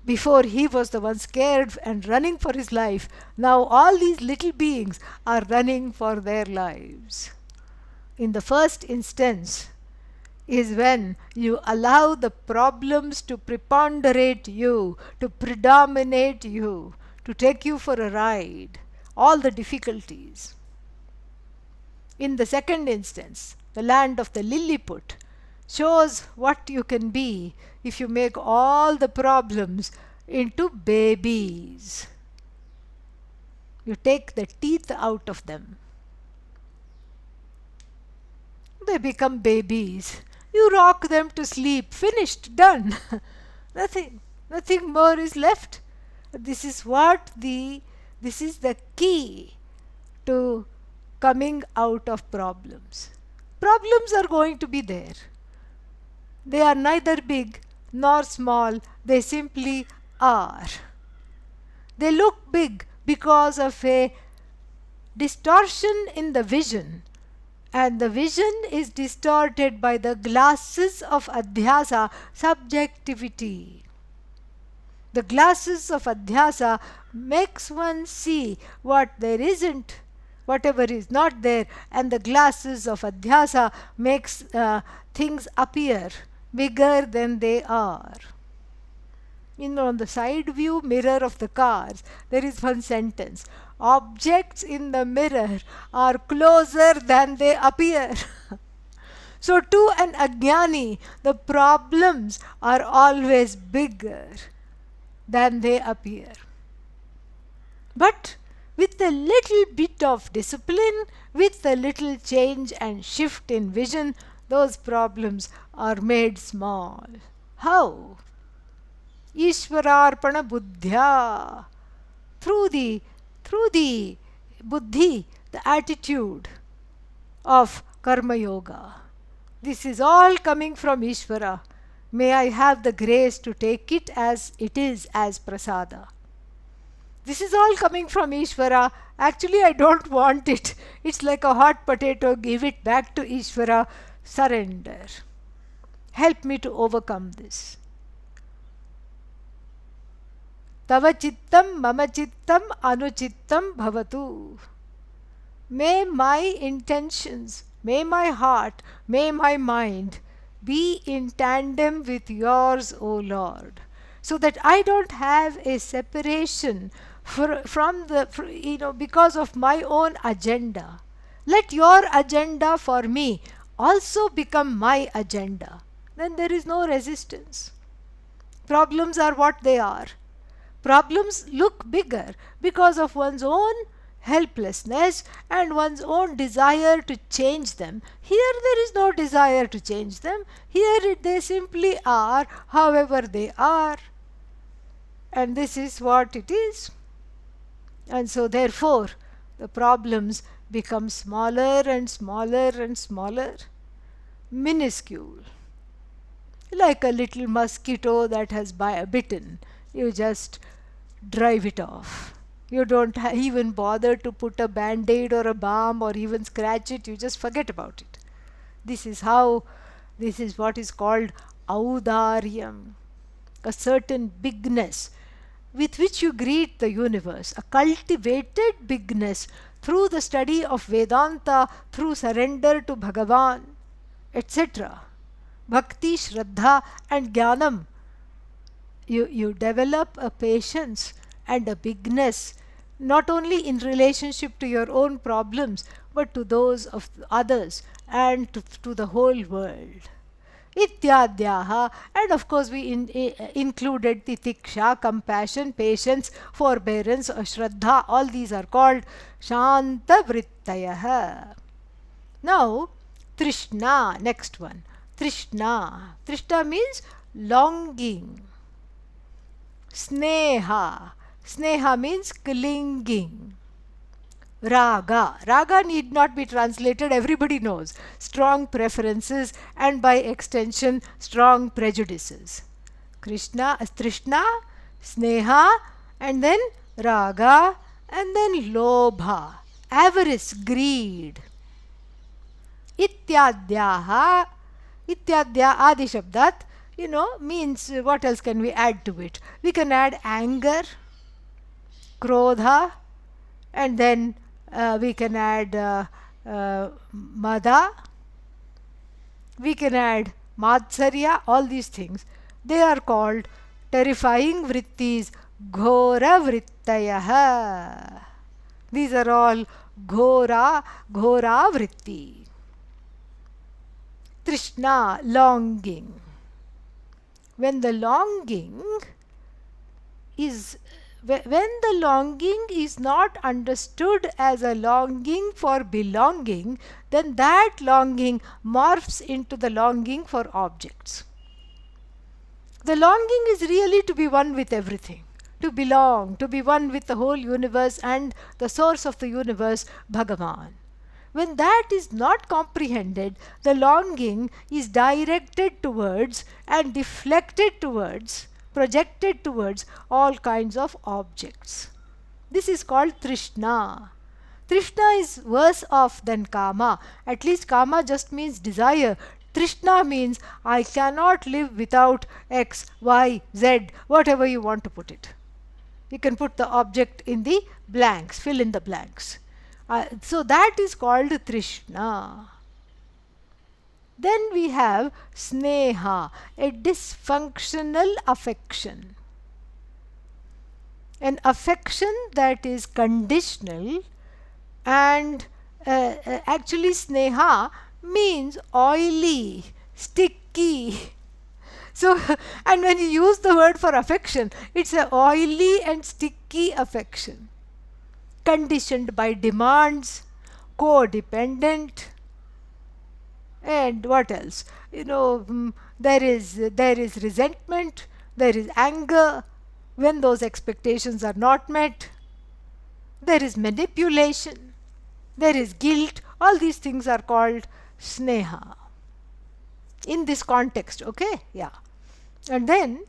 Before, he was the one scared and running for his life. Now all these little beings are running for their lives. In the first instance is when you allow the problems to preponderate you, to predominate you, to take you for a ride, all the difficulties. In the second instance, the land of the Lilliput shows what you can be if you make all the problems into babies. You take the teeth out of them. They become babies. You rock them to sleep. Finished. Done. Nothing more is left. This is the key to coming out of problems. Problems are going to be there. They are neither big nor small, they simply are. They look big because of a distortion in the vision, and the vision is distorted by the glasses of adhyasa, subjectivity. The glasses of adhyasa makes one see what there isn't, whatever is not there, and the glasses of adhyasa makes things appear bigger than they are. On the side view mirror of the cars, there is one sentence: objects in the mirror are closer than they appear. So to an ajnani, the problems are always bigger than they appear. But with a little bit of discipline, with a little change and shift in vision, those problems are made small. How? Ishwararpana buddhya. Through the buddhi, the attitude of karma yoga. This is all coming from Ishvara. May I have the grace to take it as it is, as prasada. This is all coming from Ishvara. Actually, I don't want it. It's like a hot potato. Give it back to Ishvara. Surrender. Help me to overcome this. Tava chittam mama chittam anuchittam bhavatu. May my intentions, may my heart, may my mind be in tandem with yours, O Lord, so that I don't have a separation because of my own agenda. Let your agenda for me also become my agenda. Then there is no resistance. Problems are what they are. Problems look bigger because of one's own helplessness and one's own desire to change them. Here there is no desire to change them. Here they simply are however they are. And this is what it is. And so therefore the problems become smaller and smaller and smaller, minuscule. Like a little mosquito that has bitten, you just drive it off. You don't even bother to put a band-aid or a balm or even scratch it, you just forget about it. This is what is called audaryam, a certain bigness with which you greet the universe, a cultivated bigness through the study of Vedanta, through surrender to Bhagavan, etc. Bhakti, Shraddha and Jnanam. You develop a patience and a bigness, not only in relationship to your own problems, but to those of others and to the whole world. Ityadyaha, and of course we included titiksha, compassion, patience, forbearance, shraddha. All these are called shanta vrittayaha. Now, trishna, next one. Trishna. Trishna means longing. Sneha. Sneha means clinging. Raga. Raga need not be translated, everybody knows. Strong preferences and by extension strong prejudices. Trishna, Sneha, and then Raga, and then Lobha, avarice, greed. Ityadyaha, Ityadya Adi Shabdat, means what else can we add to it? We can add anger, Krodha, and then we can add Mada, we can add Matsarya, all these things. They are called terrifying vrittis, Ghora Vrittayaha. These are all Ghora Vritti. Trishna, longing. When the longing is not understood as a longing for belonging, then that longing morphs into the longing for objects. The longing is really to be one with everything, to belong, to be one with the whole universe and the source of the universe, Bhagavan. When that is not comprehended, the longing is directed towards and deflected towards, projected towards all kinds of objects. This is called Trishna. Trishna is worse off than Kama. At least Kama just means desire. Trishna means I cannot live without X, Y, Z, whatever you want to put it. You can put the object in the blanks, fill in the blanks. So that is called Trishna. Then we have Sneha, a dysfunctional affection. An affection that is conditional, and actually Sneha means oily, sticky. So, and when you use the word for affection, it's an oily and sticky affection. Conditioned by demands, codependent, and what else? There is resentment, there is anger when those expectations are not met, there is manipulation, there is guilt. All these things are called Sneha in this context, okay? Yeah. And then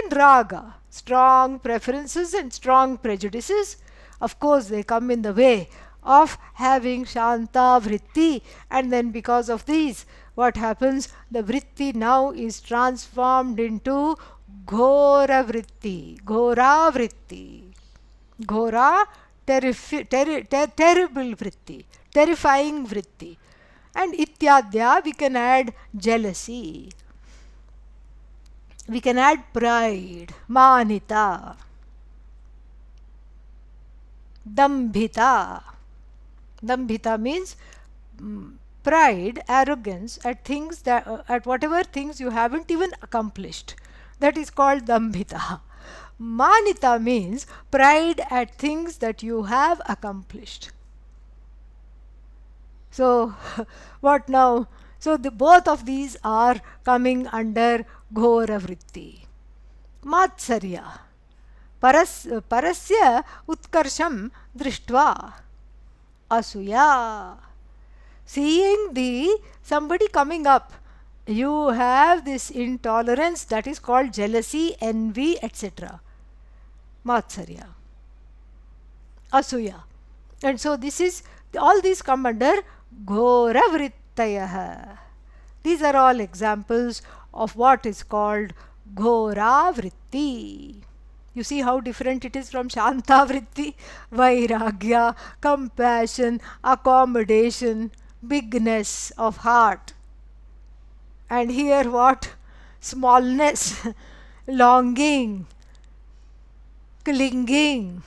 Raga, strong preferences and strong prejudices. Of course, they come in the way of having Shanta Vritti, and then because of these, what happens? The Vritti now is transformed into Ghora Vritti, Ghora Vritti. Ghora, terrible Vritti, terrifying Vritti. And Ityadya, we can add jealousy. We can add pride, Manita. Dambhita. Dambhita means pride, arrogance at things at whatever things you haven't even accomplished. That is called Dambhita. Manita means pride at things that you have accomplished. So, what now? So, both of these are coming under Ghora Vritti. Matsarya. Parasya utkarsham drishtva. Asuya. Seeing somebody coming up, you have this intolerance that is called jealousy, envy, etc. Matsarya. Asuya. And so all these come under Ghora Vrittayaha. These are all examples of what is called Ghora Vritti. You see how different it is from Shanta Vritti, Vairagya, compassion, accommodation, bigness of heart. And here what? Smallness, longing, clinging,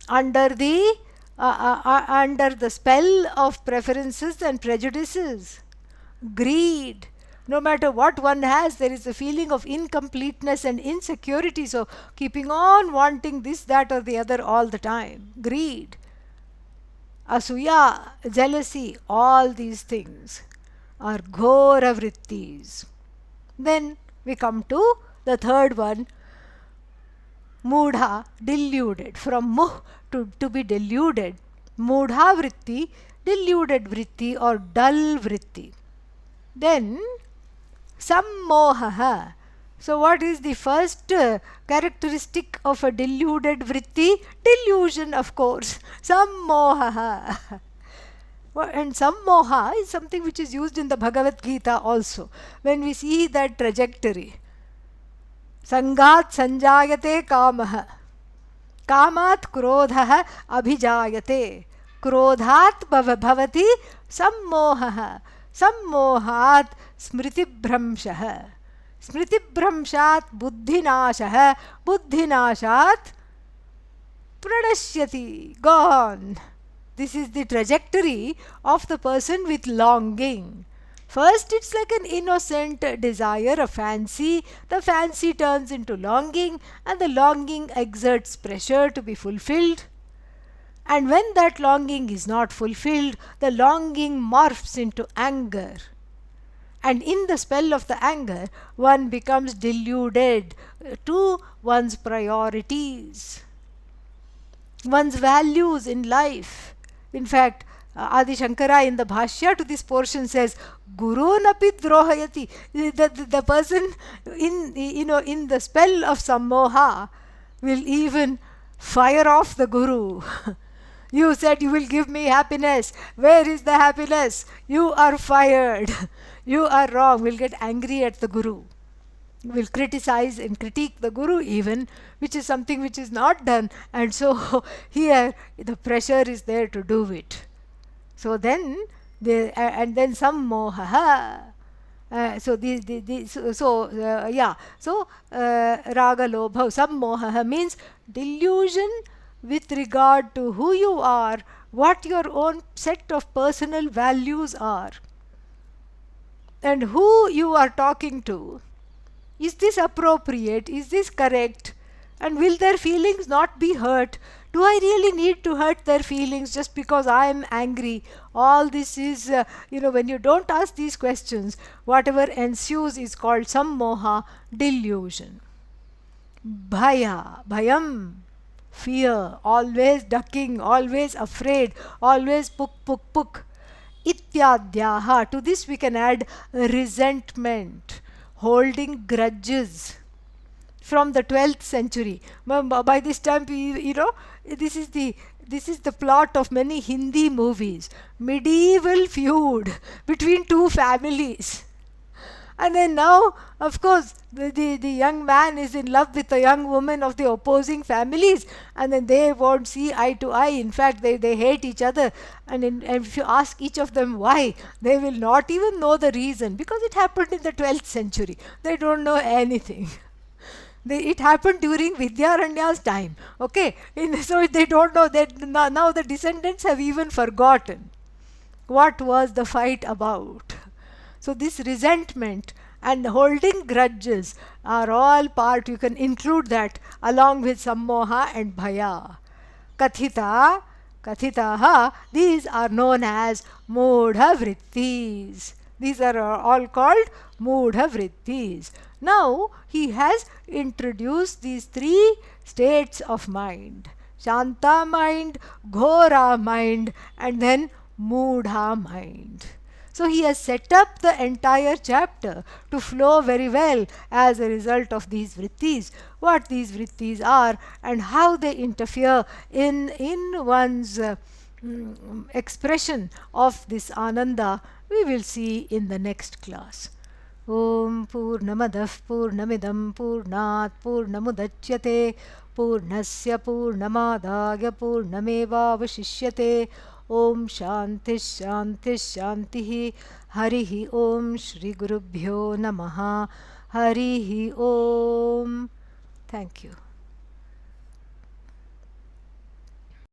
under the spell of preferences and prejudices, greed. No matter what one has, there is a feeling of incompleteness and insecurity. So, keeping on wanting this, that, or the other all the time. Greed, asuya, jealousy, all these things are ghora vrittis. Then we come to the third one, mudha, deluded. From muh, to be deluded. Mudha vritti, deluded vritti or dull vritti. Then sammohaha. So what is the first characteristic of a deluded vritti? Delusion, of course. Sammohaha. And sammoha is something which is used in the Bhagavad Gita also. When we see that trajectory, sangat sanjayate kamaha, कामात् क्रोधः अभिजायते, क्रोधात् भवति सम्मोहः, सम्मोहात् स्मृतिभ्रंशः, स्मृतिभ्रंशात् बुद्धिनाशः, बुद्धिनाशात् प्रणश्यति, gone. This is the trajectory of the person with longing. First, it's like an innocent desire, a fancy. The fancy turns into longing, and the longing exerts pressure to be fulfilled. And when that longing is not fulfilled, the longing morphs into anger. And in the spell of the anger, one becomes deluded to one's priorities, one's values in life. In fact, Adi Shankara in the Bhashya to this portion says, Guru napi drohayati. The person in the spell of sammoha will even fire off the Guru. You said you will give me happiness. Where is the happiness? You are fired. You are wrong. Will get angry at the Guru. Will criticize and critique the Guru even, which is something which is not done. And so here the pressure is there to do it. So then, and then sammoha. So raga lobha, sammoha means delusion with regard to who you are, what your own set of personal values are, and who you are talking to. Is this appropriate? Is this correct? And will their feelings not be hurt? Do I really need to hurt their feelings just because I am angry? All this is, when you don't ask these questions, whatever ensues is called sammoha, delusion. Bhaya, bhayam, fear, always ducking, always afraid, always puk puk puk. Ityadyaha, to this we can add resentment, holding grudges. From the 12th century. By this time, this is the plot of many Hindi movies. Medieval feud between two families. And then now, of course, the young man is in love with the young woman of the opposing families, and then they won't see eye to eye. In fact, they hate each other. And if you ask each of them why, they will not even know the reason, because it happened in the 12th century. They don't know anything. It happened during Vidyaranya's time. Okay, so they don't know that now the descendants have even forgotten what was the fight about. So this resentment and holding grudges are all part. You can include that along with sammoha and bhaya. Kathitaha, these are known as mudha vrittis. These are all called mudha vrittis. Now he has introduced these three states of mind: Shanta mind, Ghora mind, and then Mudha mind. So he has set up the entire chapter to flow very well as a result of these vrittis, what these vrittis are and how they interfere in one's expression of this ananda. We will see in the next class. Om Purnamadah Purnamidam Purnat Purnamudachyate Purnasya Purnamadaya Purnamevavashishyate. Om Shanti Shanti Shanti. Harihi Om Shri Gurubhyo Namaha. Harihi Om. Thank you.